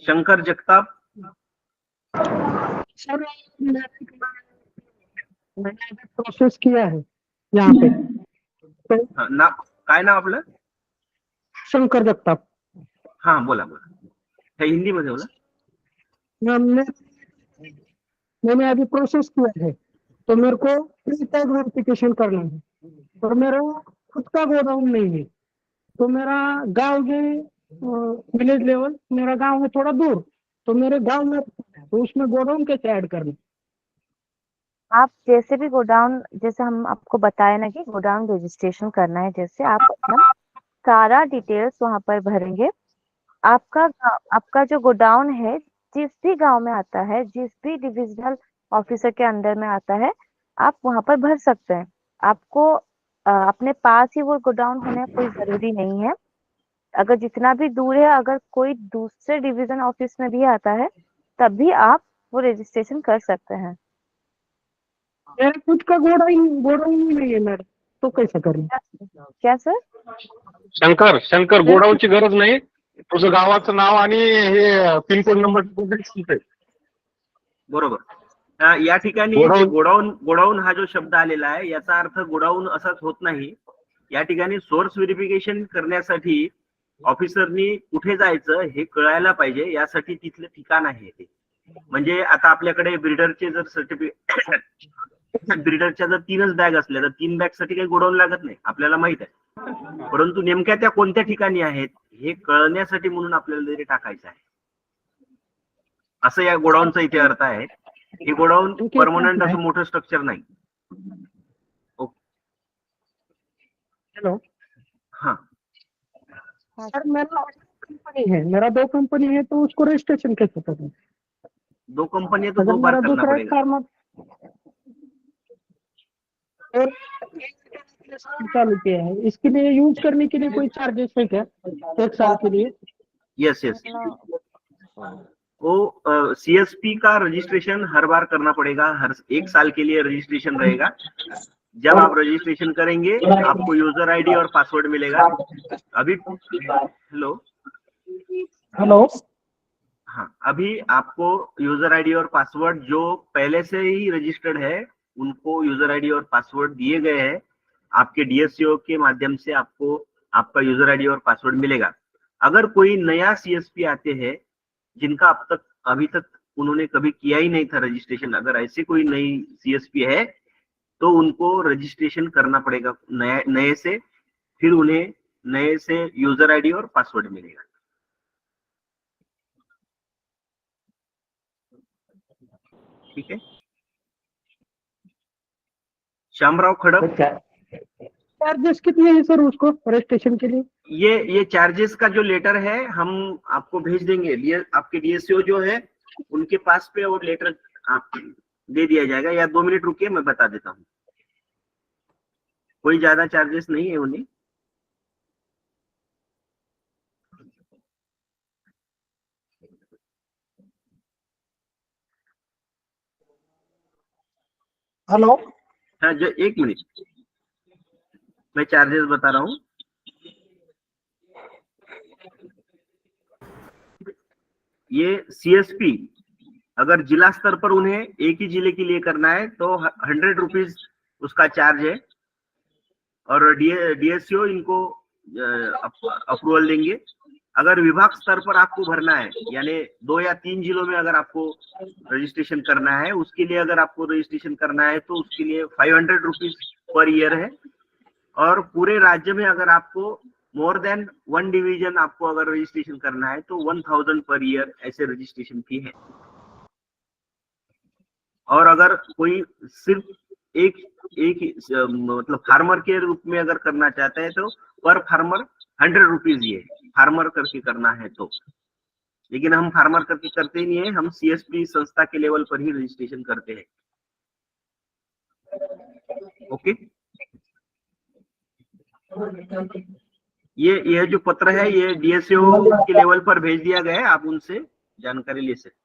शंकर जगताप. सर मैंने प्रोसेस किया है यहाँ पे. ना काय नाव आपलं? शंकर जगताप. हा बोला बोला. हे हिंदी मध्ये बोला. मैंने अभी प्रोसेस किया है तो मेरे को प्री टैग वेरिफिकेशन करना है और मेरा खुद का गोडाउन नहीं है तो मेरा गांव है विलेज लेवल, मेरा गांव है थोड़ा दूर तो मेरे गांव में तो उसमें गोडाउन कैसे ऐड करना? आप जैसे भी गोडाउन, जैसे हम आपको बताया ना कि गोडाउन रजिस्ट्रेशन करना है, जैसे आप अपना सारा डिटेल्स वहां पर भरेंगे. आपका जो गोडाउन है जिस भी गांव में आता है, जिस भी डिविजनल ऑफिसर के अंडर में आता है, आप वहां पर भर सकते हैं. आपको अपने पास ही वो गोडाउन होना कोई जरूरी नहीं है. अगर जितना भी दूर है, अगर कोई दूसरे डिवीजन ऑफिस में भी आता है तब भी आप वो रजिस्ट्रेशन कर सकते हैं. मेरा खुद का गोडाउन ही नहीं है मेरा, तो कैसे करूँ? क्या सर? शंकर गोडाऊनची गरज नाही. तुझं गावाचं नाव आणि हे पिनकोड नंबर. बरोबर. या ठिकाणी गोडाऊन हा जो शब्द आलेला आहे याचा अर्थ गोडाऊन असाच होत नाही. या ठिकाणी सोर्स व्हेरिफिकेशन करण्यासाठी ऑफिसरनी कुठे जायचं हे कळायला पाहिजे, यासाठी तिथलं ठिकाण आहे ते. म्हणजे आता आपल्याकडे ब्रीडरचे जर सर्टिफिकेट ब्रीडरच्या जर 3च बॅग असल्या तर 3 बॅग साठी काही गोडाऊन लागत नाही, आपल्याला माहित आहे. परंतु नेमक्या त्या कोणत्या ठिकाणी आहेत हे कळण्यासाठी म्हणून आपल्याला तरी टाकायचं आहे, असं या गोडाऊनचा इथे अर्थ आहे. हे गोडाऊन परमनंट असं मोठं स्ट्रक्चर नाही. ओके. हेलो. हाँ सर मेरा 2 कंपनी है तो उसको रजिस्ट्रेशन कैसे करूँ? 2 कंपनी है तो अगर 2 बार मेरा करना दूसरा पड़ेगा. फार्मर और चालू किया है, इसके लिए यूज करने के लिए कोई चार्जेस है क्या 1 साल के लिए? यस वो सीएसपी का रजिस्ट्रेशन हर बार करना पड़ेगा. हर 1 साल के लिए रजिस्ट्रेशन रहेगा. जब आप रजिस्ट्रेशन करेंगे आपको यूजर आईडी और पासवर्ड मिलेगा. अभी हेलो. हाँ, अभी आपको यूजर आईडी और पासवर्ड जो पहले से ही रजिस्टर्ड है उनको यूजर आईडी और पासवर्ड दिए गए हैं. आपके डीएससीओ के माध्यम से आपको आपका यूजर आईडी और पासवर्ड मिलेगा. अगर कोई नया सीएसपी आते हैं जिनका अभी तक उन्होंने कभी किया ही नहीं था रजिस्ट्रेशन, अगर ऐसे कोई नई सीएसपी है तो उनको रजिस्ट्रेशन करना पड़ेगा नए से. फिर उन्हें नए से यूजर आईडी और पासवर्ड मिलेगा. ठीक है. श्यामराव खड़प. चार्जेस कितने हैं सर उसको रजिस्ट्रेशन के लिए? ये चार्जेस का जो लेटर है हम आपको भेज देंगे. आपके डीएससीओ जो है उनके पास पे वो लेटर आप दे दिया जाएगा. या 2 मिनट रुकिए, मैं बता देता हूँ. कोई ज्यादा चार्जेस नहीं है उन्हें. हेलो. हाँ, जो 1 मिनट मैं चार्जेस बता रहा हूँ. ये सीएसपी अगर जिला स्तर पर उन्हें एक ही जिले के लिए करना है तो 100 रुपीज उसका चार्ज है. और डीएससीओ इनको अप्रूवल देंगे. अगर विभाग स्तर पर आपको भरना है, यानी 2 या 3 जिलों में अगर आपको रजिस्ट्रेशन करना है, उसके लिए अगर आपको रजिस्ट्रेशन करना है तो उसके लिए 500 रुपीज पर ईयर है. और पूरे राज्य में अगर आपको मोर देन 1 डिवीजन आपको अगर रजिस्ट्रेशन करना है तो 1000 पर ईयर ऐसे रजिस्ट्रेशन फी है. और अगर कोई सिर्फ एक मतलब फार्मर के रूप में अगर करना चाहता है तो पर फार्मर 100 रुपीज ये फार्मर करके करना है तो. लेकिन हम फार्मर करके करते ही नहीं है, हम सीएसपी संस्था के लेवल पर ही रजिस्ट्रेशन करते हैं. ओके. ये जो पत्र है ये डीएसओ के लेवल पर भेज दिया गया है, आप उनसे जानकारी ले सकते.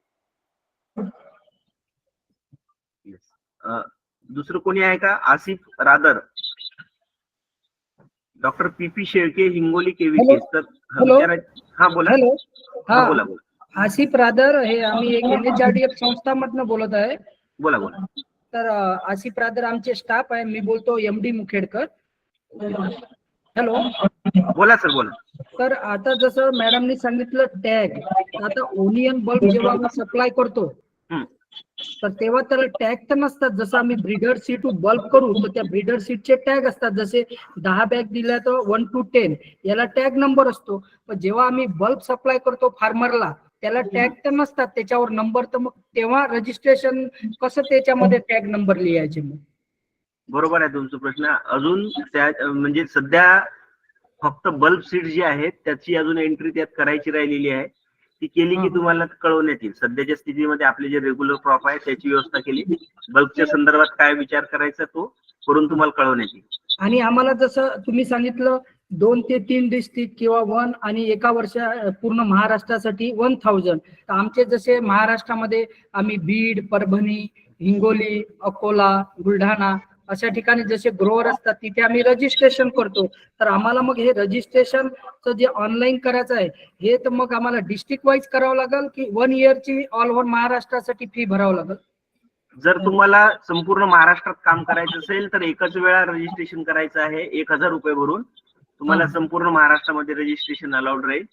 दुसरं कोणी आहे का? Asif rather, doctor P Shelke, Hingoli KVC. तर हॅलो. हा बोला. हॅलो. हा बोला बोला आसिफ रादर हे आम्ही एक NHRDF संस्थामधनं बोलत आहे. बोला बोला. तर आसिफ रादर आमचे स्टाफ आहे. मी बोलतो MD मुखेडकर. हॅलो. बोला सर बोला. तर आता जसं मॅडमनी सांगितलं टॅग, आता ओनियन बल्ब जेव्हा आम्ही सप्लाय करतो तर तेव्हा त्याला टॅग तर नसतात. जसं आम्ही ब्रीडर सीट बल्ब करू तर त्या ब्रीडर सीटचे टॅग असतात. जसे 10 बॅग दिल्या तर 1 to 10 याला टॅग नंबर असतो. पण जेव्हा आम्ही बल्ब सप्लाय करतो फार्मरला त्याला टॅग तर नसतात, त्याच्यावर नंबर. तर मग तेव्हा रजिस्ट्रेशन कसं त्याच्यामध्ये टॅग नंबर लिहायचे? मग बरोबर आहे तुमचा प्रश्न. अजून त्या म्हणजे सध्या फक्त बल्ब सीट जी आहेत त्याची अजून एंट्री त्यात करायची राहिलेली आहे. ती केली की तुम्हाला कळवण्यात येईल. सध्याच्या स्थितीमध्ये आपले जे रेग्युलर क्रॉप आहे त्याची व्यवस्था केली. बल्बच्या संदर्भात काय विचार करायचा तो करून तुम्हाला कळवण्यात येईल. आणि आम्हाला जसं तुम्ही सांगितलं 2 ते 3 डिस्ट्रिक्ट किंवा 1 आणि एका वर्षा पूर्ण महाराष्ट्रासाठी 1000. तर आमचे जसे महाराष्ट्रामध्ये आम्ही बीड, परभणी, हिंगोली, अकोला, बुलढाणा अशा ठिकाणी जसे ग्रोअर असतात तिथे आम्ही रजिस्ट्रेशन करतो. तर आम्हाला मग हे रजिस्ट्रेशनचं जे ऑनलाईन करायचं आहे हे तर मग आम्हाला डिस्ट्रिक्ट वाईज करावं लागेल की 1 इयरची ऑल ओव्हर महाराष्ट्रासाठी फी भरावं लागेल? जर तुम्हाला संपूर्ण महाराष्ट्रात काम करायचं असेल तर एकच वेळा रजिस्ट्रेशन करायचं आहे. 1000 रुपये भरून तुम्हाला संपूर्ण महाराष्ट्रामध्ये रजिस्ट्रेशन अलाउड राहील.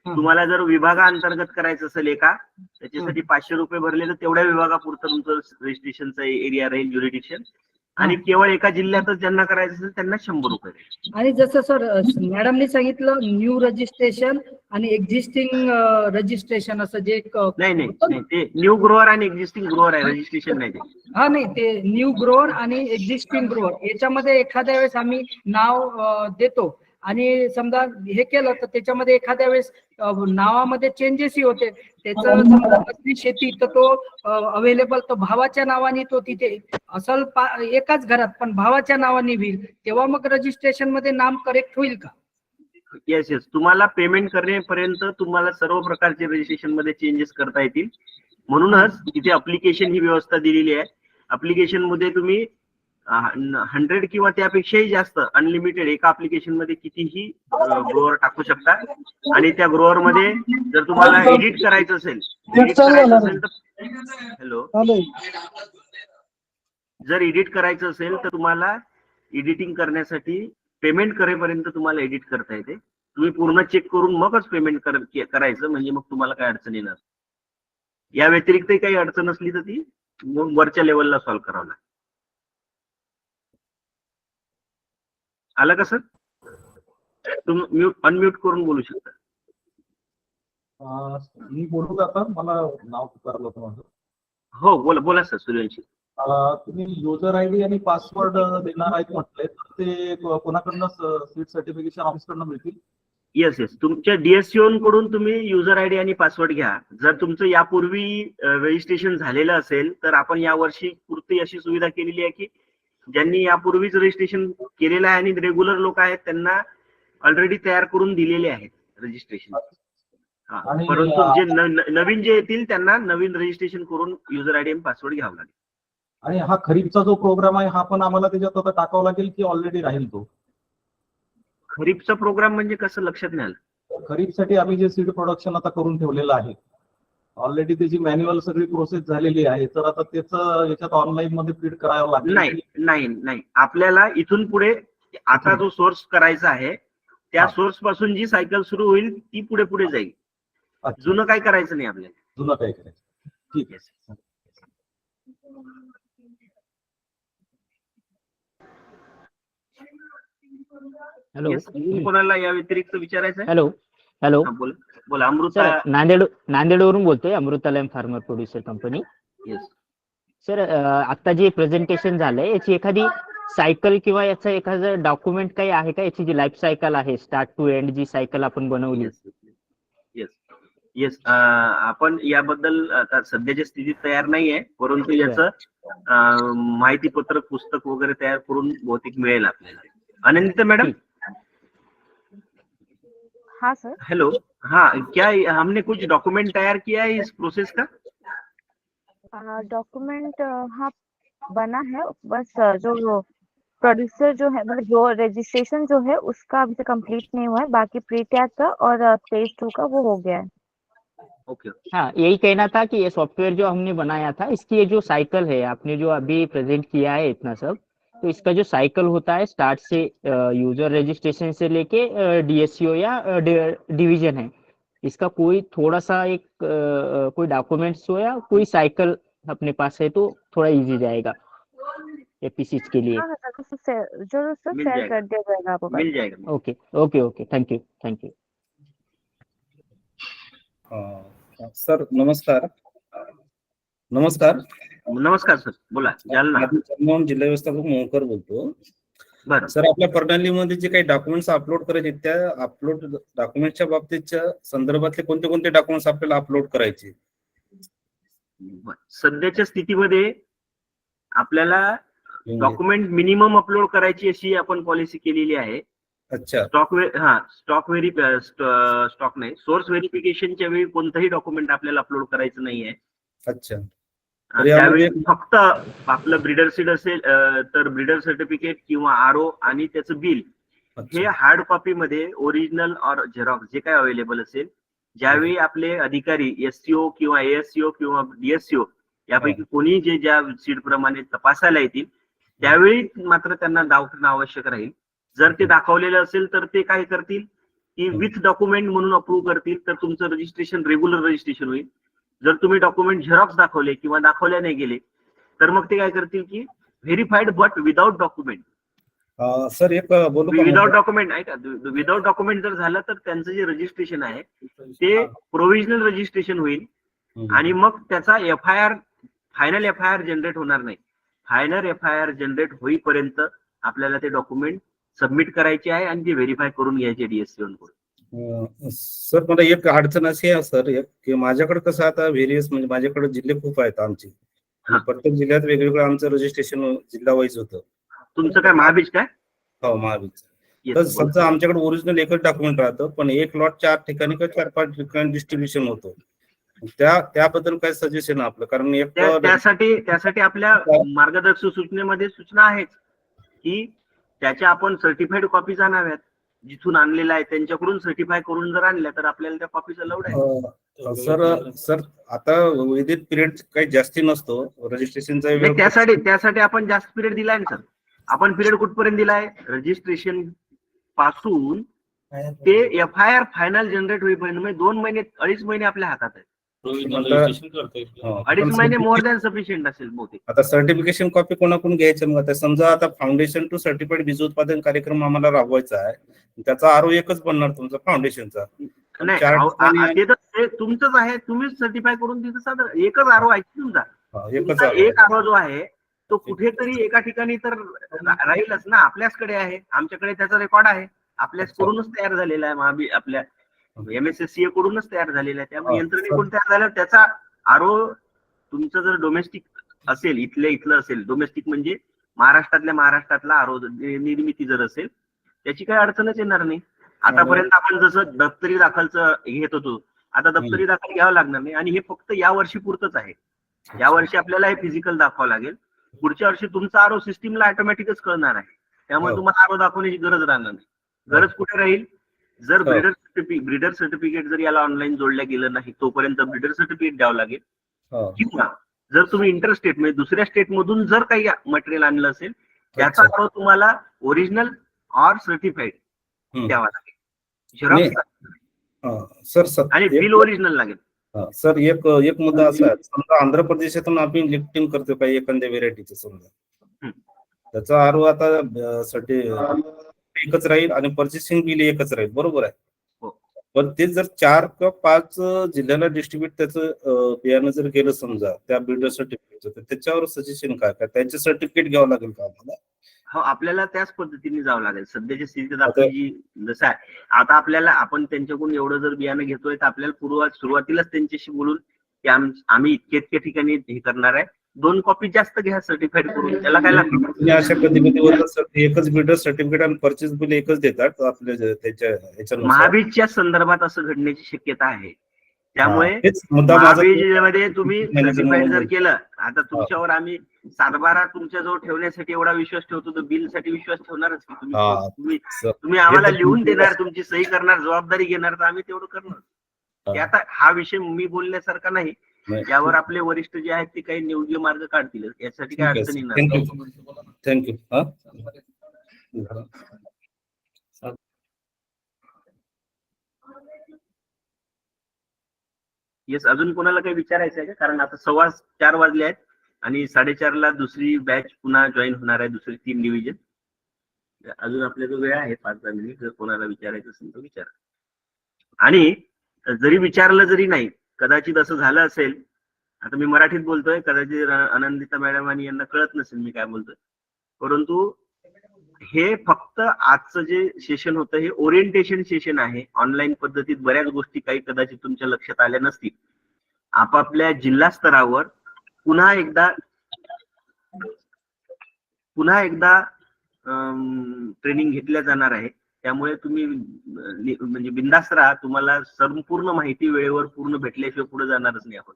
तुम्हाला जर विभागाअंतर्गत करायचं असेल त्याच्यासाठी 500 रुपये भरले तर तेवढ्या विभागापुरतं तुमचं रजिस्ट्रेशनचा एरिया राहील, ज्युरिडिक्शन. आणि केवळ एका जिल्ह्यातच ज्यांना करायचं असेल त्यांना 100 रुपये राहील. आणि जसं सर मॅडमनी सांगितलं न्यू रजिस्ट्रेशन आणि एक्झिस्टिंग रजिस्ट्रेशन असं जे नाही ते न्यू ग्रोअर आणि एक्झिस्टिंग ग्रोअर आहे, रजिस्ट्रेशन नाही ते. हा नाही, ते न्यू ग्रोअर आणि एक्झिस्टिंग ग्रोअर याच्यामध्ये एखाद्या वेळेस आम्ही नाव देतो आणि समजा हे केलं तर त्याच्यामध्ये एखाद्या वेळेस नावामध्ये चेंजेसही होते. त्याचं समजा असली शेती तर तो अवेलेबल तो भावाच्या नावाने तो तिथे असल एकाच घरात पण भावाच्या नावाने होईल, तेव्हा मग रजिस्ट्रेशन मध्ये नाम करेक्ट होईल का? येस. तुम्हाला पेमेंट करण्यापर्यंत तुम्हाला सर्व प्रकारचे रजिस्ट्रेशन मध्ये चेंजेस करता येतील. म्हणूनच तिथे अप्लिकेशन ही व्यवस्था दिलेली आहे. अप्लिकेशन मध्ये तुम्ही 100 किंवा त्यापेक्षाही जास्त अनलिमिटेड एका अप्लिकेशन मध्ये कितीही ग्रोअर टाकू शकता. आणि त्या ग्रोअर मध्ये जर तुम्हाला एडिट करायचं असेल तर हॅलो, जर एडिट करायचं असेल तर तुम्हाला एडिटिंग करण्यासाठी पेमेंट करेपर्यंत तुम्हाला एडिट करता येते. तुम्ही पूर्ण चेक करून मगच पेमेंट करायचं, म्हणजे मग तुम्हाला काय अडचण येणार. या व्यतिरिक्त काही अडचण असली तर ती मग वरच्या लेवलला सॉल्व्ह करावं लागेल. आलं का सर? तुम्ही अनम्यूट करून बोलू शकता. मी बोलू का आता? मला नाव पुकारलं होतं माझं. हो बोला सर. सूर्यवंशी, तुम्ही युजर आयडी आणि पासवर्ड देणार आहेत म्हटले, तर ते कोणाकडनं सीट सर्टिफिकेशन ऑफिसकडनं मिळतील? येस. तुमच्या DSCO कडून तुम्ही युजर आयडी आणि पासवर्ड घ्या. जर तुमचं यापूर्वी रजिस्ट्रेशन झालेलं असेल तर आपण यावर्षी पुरती अशी सुविधा केलेली आहे की ज्यांनी यापूर्वीच रजिस्ट्रेशन केलेलं आहे आणि रेग्युलर लोक आहेत त्यांना ऑलरेडी तयार करून दिलेले आहेत रजिस्ट्रेशन. परंतु जे नवीन जे येतील त्यांना नवीन रजिस्ट्रेशन करून युजर आयडी आणि पासवर्ड घ्यावं लागेल. आणि हा खरीपचा जो प्रोग्राम आहे हा पण आम्हाला त्याच्यात आता टाकावा लागेल की ऑलरेडी राहील तो? खरीपचा प्रोग्राम म्हणजे कसं लक्षात नाही आलं? खरीपसाठी आम्ही जे सीड प्रोडक्शन आता करून ठेवलेलं आहे ऑलरेडी त्याची मॅन्युअल सगळी प्रोसेस झालेली आहे, तर आता त्याचं याच्यात ऑनलाईन मध्ये फीड करावं लागेल? नाही. आपल्याला इथून पुढे आता जो सोर्स करायचा आहे त्या सोर्स पासून जी सायकल सुरू होईल ती पुढे जाईल. जुनं काय करायचं नाही आपल्याला. जुनं काय करायचं? ठीक आहे. हॅलो, कोणाला या व्यतिरिक्त विचारायचं आहे? हॅलो. बोला. अमृता, नांदेडवरून बोलतोय. Amritalayam farmer producer company. Yes sir, आता जे प्रेझेंटेशन झालंय याची एखादी सायकल किंवा याचं एखादं डॉक्युमेंट काही आहे का? याची जी लाईफ सायकल आहे, स्टार्ट टू एंड जी सायकल आपण बनवली? येस. आपण याबद्दल आता सध्याच्या स्थितीत तयार नाहीये, परंतु याचं माहिती पत्रक, पुस्तक वगैरे तयार करून बहुतेक मिळेल आपल्याला. अनंत मैडम, हाँ सर. हेलो. हाँ, क्या हमने कुछ डॉक्यूमेंट तैयार किया है इस प्रोसेस का? डॉक्यूमेंट हाँ बना है, बस जो प्रोड्यूसर जो है मतलब जो रजिस्ट्रेशन जो है उसका अभी तक कंप्लीट नहीं हुआ है, बाकी प्री टैग का और फेज 2 का वो हो गया है। ओके। हाँ, यही कहना था कि ये सॉफ्टवेयर जो हमने बनाया था इसकी ये जो साइकिल है आपने जो अभी प्रेजेंट किया है इतना सब, तो इसका जो साइकिल होता है स्टार्ट से यूजर रजिस्ट्रेशन से लेके डीएससीओ या डिवीजन है, इसका कोई थोड़ा सा एक कोई डॉक्यूमेंट्स हो या कोई साइकिल अपने पास है तो थोड़ा इजी जाएगा एपीसी के लिए। हाँ जरूर सर मिल शेयर जाएगा। कर दिया जाएगा आपको। मिल जाएगा। Okay okay okay, thank you thank you. Sir नमस्कार. नमस्कार. नमस्कार सर, बोला. जालना. जालना जिल्हा व्यवस्थापक मोहकर बोलतो. बरं. सर आपल्या प्रणालीमध्ये जे काही डॉक्युमेंट्स अपलोड करायचे त्या अपलोड डॉक्युमेंटच्या बाबतीतच्या संदर्भातले कोणते कोणते डॉक्युमेंट्स आपल्याला अपलोड करायचे? सध्याच्या स्थितीमध्ये आपल्याला डॉक्युमेंट मिनिमम अपलोड करायची अशी आपण पॉलिसी केलेली आहे. अच्छा. स्टॉक नाही, सोर्स व्हेरिफिकेशनच्या वेळी कोणतंही डॉक्युमेंट आपल्याला अपलोड करायचं नाहीये. अच्छा. त्यावेळी फक्त आपलं ब्रीडर सीड असेल तर ब्रीडर सर्टिफिकेट किंवा आरओ आणि त्याचं बिल हे हार्ड कॉपी मध्ये ओरिजिनल और झेरॉक्स जे काय अवेलेबल असेल, ज्यावेळी आपले अधिकारी एससीओ किंवा एएससीओ किंवा डीएससीओ यापैकी कोणी जे ज्या सीड प्रमाणे तपासायला येतील त्यावेळी मात्र त्यांना दाखवणं आवश्यक राहील. जर ते दाखवलेलं असेल तर ते काय करतील की विथ डॉक्युमेंट म्हणून अप्रूव्ह करतील, तर तुमचं रजिस्ट्रेशन रेग्युलर रजिस्ट्रेशन होईल. जर तुम्ही डॉक्युमेंट झेरॉक्स दाखवले किंवा दाखवल्या नाही गेले तर मग ते काय करतील की verified but without document. Sir एक बोलू का? विदाउट डॉक्युमेंट ऐका, विदाउट डॉक्युमेंट जर झालं तर त्यांचं जे रजिस्ट्रेशन आहे ते प्रोव्हिजनल रजिस्ट्रेशन होईल आणि मग त्याचा एफआयआर फायनल एफआयआर जनरेट होणार नाही. फायनल एफआयआर जनरेट होईपर्यंत आपल्याला ते डॉक्युमेंट सबमिट करायचे आहे आणि ते व्हेरीफाय करून घ्यायचे डीएससीओ कडून. सर मला एक अडचण अशी आहे सर की माझ्याकडे कसं आता व्हेरियस म्हणजे माझ्याकडे जिल्हे खूप आहेत आमचे. प्रत्येक जिल्ह्यात वेगवेगळं आमचं रजिस्ट्रेशन जिल्हा वाईज होतं. तुमचं काय महाबीज काय? हो महाबीज. तर समजा आमच्याकडे ओरिजिनल एकच डॉक्युमेंट राहतं पण एक लॉट 4 ठिकाणी किंवा 4-5 ठिकाणी डिस्ट्रीब्युशन होतं. त्याबद्दल काय सजेशन आपलं? कारण त्यासाठी आपल्या मार्गदर्शक सूचनेमध्ये सूचना आहेच की त्याच्या आपण सर्टिफाईड कॉपीज आणाव्यात. जिथून आणलेला आहे त्यांच्याकडून सर्टिफाय करून जर आणल्या तर आपल्याला त्या कॉपीचा लावड आहे. सर आता विदित पिरियड काही जास्ती नसतो रजिस्ट्रेशनचा वेळ. त्यासाठी आपण जास्त पिरियड दिलाय ना सर. आपण पिरियड कुठपर्यंत दिलाय? रजिस्ट्रेशन पासून ते एफआयआर फायनल जनरेट होईपर्यंत म्हणजे 2 महिने 2.5 महिने आपल्या हातात आहे. 2.5 महिने मोर दॅन सफिशियंट असेल बहुतेक. आता सर्टिफिकेशन कॉपी कोणाकडून घ्यायचं मग? आता समजा आता फाउंडेशन टू सर्टिफाईड बीज उत्पादन कार्यक्रम आम्हाला राबवायचा आहे, त्याचा आरओ एकच बनणार तुमचा फाउंडेशनचा. नाही ते तुमचंच आहे, तुम्हीच सर्टिफाय करून तिथं सादर एकच आरओ आहे तुमचा. एक आरओ जो आहे तो कुठेतरी एका ठिकाणी तर राहीलच ना. आपल्याचकडे आहे, आमच्याकडे त्याचा रेकॉर्ड आहे, आपल्याच कडूनच तयार झालेला आहे, आपल्या एमएसएससीए कडूनच तयार झालेला आहे. त्यामुळे यंत्रणेकडून तयार झाल्यावर त्याचा आरओ तुमचं जर डोमेस्टिक असेल, इथलं असेल, डोमेस्टिक म्हणजे महाराष्ट्रातला आरओ निर्मिती जर असेल त्याची काही अडचणच येणार नाही. आतापर्यंत आपण जसं दप्तरी दाखलचं घेत होतो, आता दप्तरी दाखल घ्यावं लागणार नाही आणि हे फक्त या वर्षी पुरतच आहे. या वर्षी आपल्याला हे फिजिकल दाखवावं लागेल. पुढच्या वर्षी तुमचा आरओ सिस्टीमला ऑटोमॅटिकच कळणार आहे, त्यामुळे तुम्हाला आरओ दाखवण्याची गरज राहणार नाही. गरज कुठे राहील? जर ब्रीडर सर्टिफिकेट जर याला ऑनलाईन जोडल्या गेलं नाही तोपर्यंत ब्रीडर सर्टिफिकेट द्यावं लागेल. किंवा जर तुम्ही इंटरस्टेट म्हणजे दुसऱ्या स्टेट मधून जर काही मटेरियल आणलं असेल त्याचा आरओ तुम्हाला ओरिजिनल ऑर सर्टिफाईड द्यावा लागेल. सर आणि बिल ओरिजिनल लागेल. सर एक मुद्दा असा आहे, समजा आंध्र प्रदेशातून आपण लिफ्टिंग करतो काही एखाद्या व्हेरायटीचं, समजा त्याचा आरओ आता एकच राहील आणि पर्चेसिंग बिल एकच राहील, बरोबर आहे. पण ते जर 4 किंवा 5 जिल्ह्याला डिस्ट्रीब्युट त्याचं बियाणं जर गेलं समजा त्या बिल्डर सर्टिफिकेटचं, तर त्याच्यावर सजेशन काय त्यांचे सर्टिफिकेट घ्यावं लागेल का आम्हाला? हो, आपल्याला त्याच पद्धतीने जावं लागेल. सध्याच्या स्थितीत आपली जी जसं आहे आता आपल्याला आपण त्यांच्याकडून एवढं जर बियाणं घेतोय तर आपल्याला सुरुवातीलाच त्यांच्याशी बोलून की आम्ही इतक्या ठिकाणी हे करणार आहे, 2 कॉपी जास्त घ्या सर्टिफाईड करून. त्याला काय लागतं? अशा कधी होतं एकच बिल्डर सर्टिफिकेट आणि परचेस बिल एकच देतात आपल्या त्याच्या. महाबीजच्या संदर्भात असं घडण्याची शक्यता आहे. त्यामुळे हेच मुद्दा माझा महाबीजमध्ये तुम्ही मॅनेजर सर्टिफाईड जर म्हणून केलं, आता तुमच्यावर आम्ही 7-12 तुमच्याजवळ ठेवण्यासाठी एवढा विश्वास ठेवतो, तर बिल साठी विश्वास ठेवणारच की तुम्ही. हा. तुम्ही सर, तुम्ही आम्हाला हे तर लिहून तुमची- देणार, तुमची सही करणार, जबाबदारी घेणार, तर आम्ही तेवढं करणार. की आता हा विषय मी बोलण्यासारखा नाही, नाही. यावर आपले वरिष्ठ जे आहेत ते काही योग्य मार्ग काढतील, यासाठी काय अडचणी नाही. थँक्यू. हा येस, अजून कोणाला काही विचारायचं आहे का? कारण आता 4:15 वाजले आहेत आणि 4:30ला दुसरी बॅच पुन्हा जॉईन होणार आहे, दुसरी 3 डिव्हिजन. अजून आपल्याला वेळ आहे 5-10 मिनिट, जर कोणाला विचारायचं असेल तर विचारा. आणि जरी विचारलं जरी नाही, कदाचित असं झालं असेल, आता मी मराठीत बोलतोय, कदाचित आनंदिता मॅडम आणि यांना कळत नसेल मी काय बोलतोय, परंतु हे फक्त आजचं जे सेशन होतं हे ओरिएंटेशन सेशन आहे. ऑनलाईन पद्धतीत बऱ्याच गोष्टी काही कदाचित तुमच्या लक्षात आल्या नसतील. आपापल्या जिल्हा स्तरावर पुन्हा एकदा ट्रेनिंग घेतल्या जाणार आहे. त्यामुळे तुम्ही म्हणजे बिंदास्त राहा, तुम्हाला संपूर्ण माहिती वेळेवर पूर्ण भेटल्याशिवाय पुढे जाणारच नाही आपण.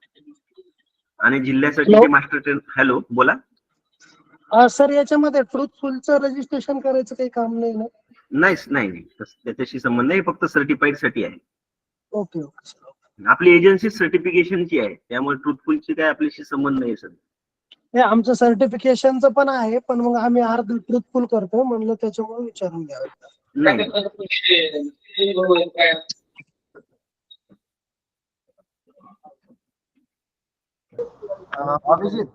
आणि जिल्ह्यासाठी Hello? मास्टर ट्रेन, हॅलो बोला. सर याच्यामध्ये ट्रूथफुलचं रजिस्ट्रेशन करायचं काही काम नाही ना? नाही, त्याच्याशी संबंध नाही, फक्त सर्टिफाईड साठी आहे. Okay okay. आपली एजन्सी सर्टिफिकेशनची आहे, त्यामुळे ट्रूथफुलची काय आपल्याशी संबंध नाही सर. हे आमचं सर्टिफिकेशनचं पण आहे, पण मग आम्ही अर्ध ट्रूथफुल करतो म्हणलं, त्याच्यामुळे विचारून घ्यावं. नाही, अभिजित,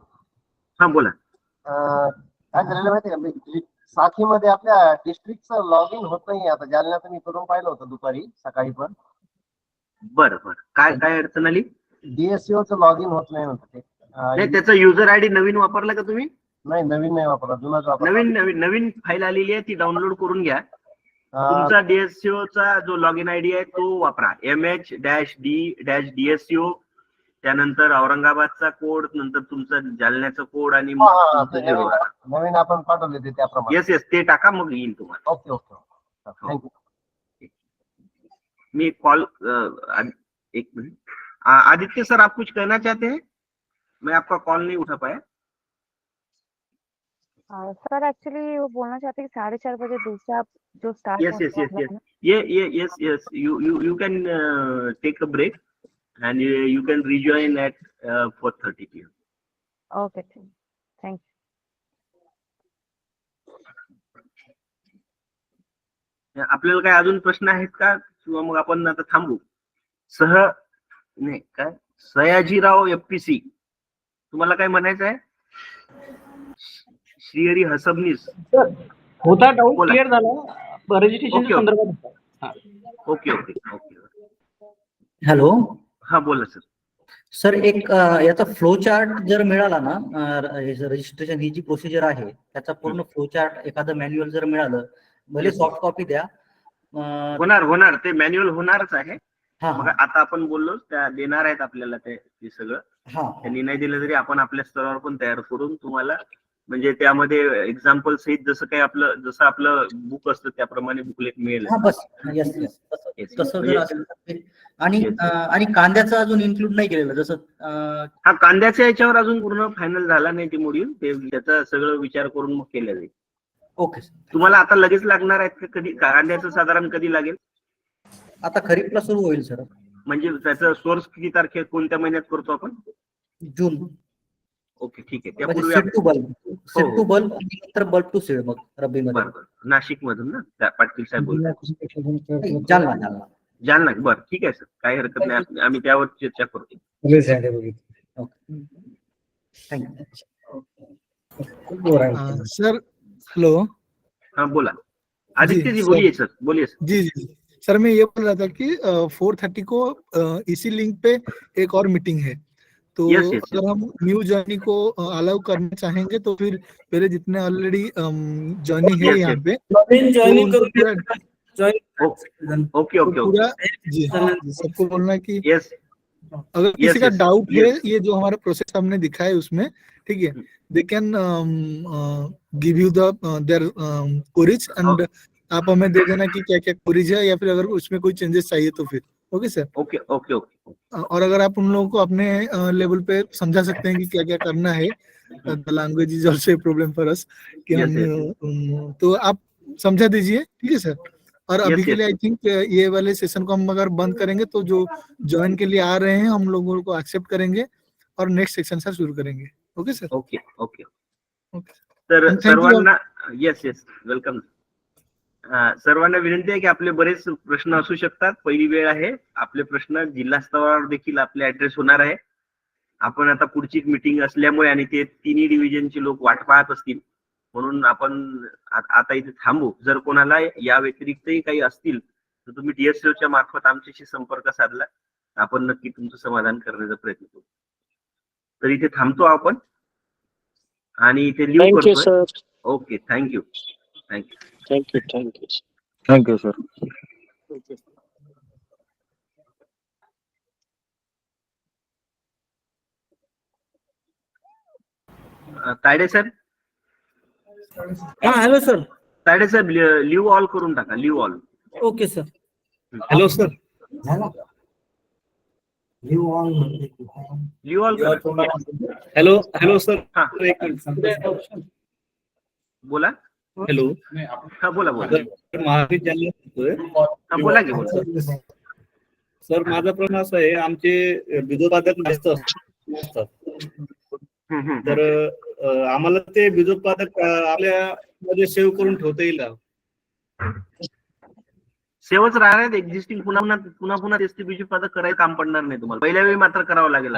हा बोला. काय झालेलं माहिती का, साखीमध्ये आपल्या डिस्ट्रिक्टचं लॉग इन होत नाही आता. जालन्यात मी करून पाहिलं होतं दुपारी सकाळी पण. बरं, काय अडचण आली? DSCO चं लॉग इन होत नाही म्हणतात ते. नाही, त्याचा युजर आयडी नवीन वापरला का तुम्ही? नाही, नवीन नाही वापरला, जुनाच वापरला. नवीन फाईल आलेली आहे, ती डाउनलोड करून घ्या. तुमचा DSCO चा जो लॉग इन आयडी आहे तो वापरा. MH-D-DSCO, त्यानंतर औरंगाबादचा कोड, नंतर तुमचा जालन्याचा कोड आणि मग तुमचं zero आला. नवीन आपण पाठवले ते त्याप्रमाणे. येस, ते टाका, मग येईल तुम्हाला. Okay okay, thank you. मी कॉल एक मिनट, आदित्य सर, आप कुछ कहना चाहते हैं? मैं आपका कॉल नहीं उठा पाया. सर एक्चुअली वो बोलना चाहते हैं कि 4:30 बजे दूसरा जो start Yes. Yes. You can take a break and you can rejoin at 4:30 p.m. Okay, thank you. आपल्याला काय अजून प्रश्न आहेत का, किंवा मग आपण आता थांबू? सयाजीराव FPC, तुम्हाला काय म्हणायचं आहे? श्रीहरी हसबनीस होता डाऊट बोला. क्लिअर झाला रजिस्ट्रेशन संदर्भात. ओके. हॅलो, हा बोला सर. सर एक याचा फ्लो चार्ट जर मिळाला ना, रजिस्ट्रेशन ही जी प्रोसिजर आहे त्याचा पूर्ण फ्लो चार्ट एखादं मॅन्युअल जर मिळालं, भले सॉफ्ट कॉपी द्या. होणार, ते मॅन्युअल होणारच आहे. हा मग आता आपण बोललो त्या देणार आहेत आपल्याला ते सगळं. हा त्यांनी नाही दिलं तरी आपण आपल्या स्तरावर पण तयार करून तुम्हाला, म्हणजे त्यामध्ये एक्झाम्पल सहित जसं आपलं बुक असतं त्याप्रमाणे बुकलेट मिळेल. हा बस. येस, तसं जर असेल तर. आणि कांद्याचं अजून इन्क्लूड नाही केलेलं, जसं हा कांद्याच्या याच्यावर अजून पूर्ण फायनल झाला नाही ते मॉड्यूल, ते त्याचा सगळं विचार करून मग केलं जाईल. ओके. तुम्हाला आता लगेच लागणार आहेत का? कधी कांद्याचं साधारण कधी लागेल? आता खरीपला सुरू होईल सर. म्हणजे त्याचं सोर्स किती तारखे, कोणत्या महिन्यात करतो आपण? जून. ओके, ठीक आहे. म्हणजे त्यापूर्वी सीड टू बल्ब नंतर बल्ब टू सीड, मग रब्बी मध्ये. नाशिक मधून ना पाटील साहेब बोलतात? जालना. बरं, ठीक आहे सर, काही हरकत नाही, आम्ही त्यावर चर्चा करतो. सर हेलो, हाँ बोला. आदित्य जी बोलिए सर, बोलिए सर. जी सर, मैं ये बोल रहा था कि 4:30 को इसी लिंक पे एक और मीटिंग है, तो Yes. अगर हम न्यू जर्नी को अलाउ करना चाहेंगे तो फिर पहले जितने ऑलरेडी जर्नी है Yes, यहाँ yes. पे, ओके. पूरा जी सबको बोलना है कि यस, अगर किसी का yes, डाउट है yes. ये जो हमारा प्रोसेस हमने दिखाया है उसमें, ठीक है, they can give you the their queries and आप हमें दे देना कि क्या क्या क्वेरीज है, या फिर अगर उसमें कोई चेंजेस चाहिए तो फिर okay sir. Okay okay okay. और अगर आप उन लोगों को अपने लेवल पे समझा सकते हैं कि क्या क्या करना है, the language is also a problem for us, कि Yes, हम तो आप समझा दीजिए, ठीक है सर। और अभी के yes. लिए आई थिंक ये वाले सेशन को हम अगर बंद करेंगे तो जो ज्वाइन के लिए आ रहे हैं हम लोगों को एक्सेप्ट करेंगे और नेक्स्ट सेक्शन से शुरू करेंगे। Okay sir. Okay okay. Okay तर And thank you सर्वांना येस येस वेलकम. सर्वांना विनंती आहे की आपले बरेच प्रश्न असू शकतात. पहिली वेळ आहे, आपले प्रश्न जिल्हा स्तरावर देखील आपले ऍड्रेस होणार आहे. आपण आता पुढची मीटिंग असल्यामुळे आणि ते तिन्ही डिव्हिजनचे लोक वाट पाहत असतील म्हणून आपण आता इथे थांबू. जर कोणाला या व्यतिरिक्तही काही असतील तर तुम्ही DSO मार्फत आमच्याशी संपर्क साधला, आपण नक्की तुमचं समाधान करण्याचा प्रयत्न करू. तर इथे थांबतो आपण आणि इथे लिव्ह करतो. Sir. Okay, thank you thank you. Thank you sir. Tayde sir. हा hello sir. Tayde sir leave all करून टाका, leave all. Okay sir. Hello sir. Leave all करा. Hello hello sir. हा एक मिनिट. बोला. हॅलो. हा बोला बोला. महावीर जालना. हा बोला की बोला. सर माझा प्रश्न असा आहे, आमचे बीजोत्पादक जास्त असतात, तर आम्हाला ते बीजोत्पादक आपल्या मध्ये सेव्ह करून ठेवता येईल का? सेवच राहणार एक्झिस्टिंग पुन्हा पुन्हा तेच ते बीजोत्पादक करायचं काम पडणार नाही तुम्हाला. पहिल्या वेळी मात्र करावं लागेल.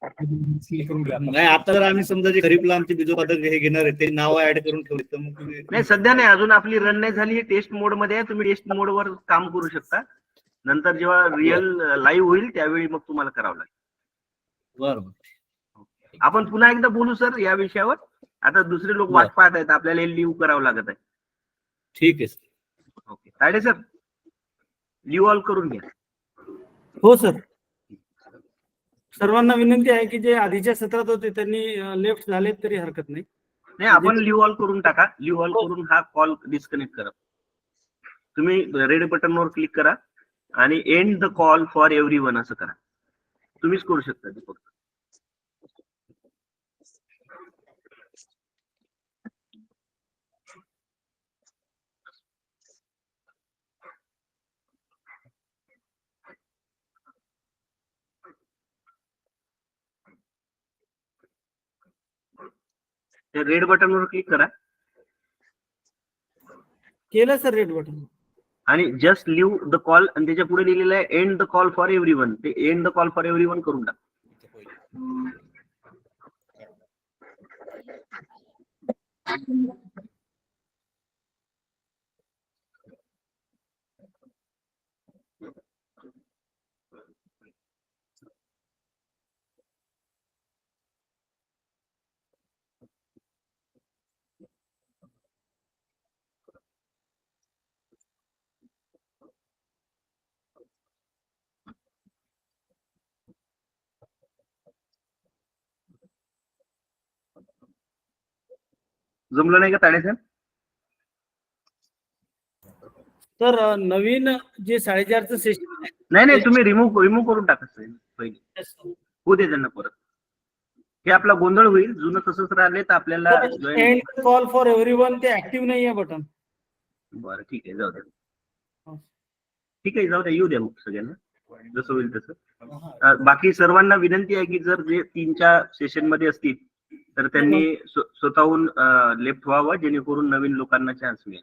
नाही आता जर आम्ही समजा जे खरीपला आमचे बीजोत्पादक हे घेणार आहे ते नाव ऍड करून ठेवले तर मग नाही सध्या नाही, अजून आपली रन नाही झाली. टेस्ट मोड मध्ये आहे, तुम्ही टेस्ट मोड वर काम करू शकता. नंतर जेव्हा रिअल लाईव्ह होईल त्यावेळी मग तुम्हाला करावं लागेल. बरोबर. आपण पुन्हा एकदा बोलू सर या विषयावर. आता दुसरे लोक वाट पाहत आहेत, आपल्याला लिव्ह करावं लागत आहे. ठीक आहे sir. Okay Tayade sir leave all करून घ्या. हो सर. सर्वांना विनंती आहे की जे आधीच्या सत्रात होते त्यांनी लेफ्ट झाले तरी हरकत नाही. नाही आपण लिव्ह ऑल करून टाका. लिव्ह ऑल करून हा कॉल डिस्कनेक्ट करा. तुम्ही रेड बटनवर क्लिक करा आणि and the call for everyone असं करा. तुम्हीच करू शकता ते फक्त. रेड बटनवर क्लिक करा केलं सर रेड बटन. आणि जस्ट लिव्ह द कॉल आणि त्याच्या पुढे लिहिलेलं आहे end the call for everyone. ते end the call for everyone करून टाका. जमलं नाही का ताडे साहेब? तर नवीन जे 4:30चं सेशन आहे. नाही नाही तुम्ही रिमूव्ह करून टाका पहिले. होऊ दे त्यांना परत. हे आपला गोंधळ होईल. जुनं तसंच राहिले तर आपल्याला एंड कॉल फॉर एव्हरीवन ते ऍक्टिव्ह नाही आहे बटन. बरं ठीक आहे जाऊ द्या. ठीक आहे जाऊ द्या, येऊ द्या मग सगळ्यांना जसं होईल तसं. बाकी सर्वांना विनंती आहे की जर जे 3-4 सेशन मध्ये असतील तर त्यांनी स्वतःहून लेफ्ट व्हावं जेणेकरून नवीन लोकांना चान्स मिळेल.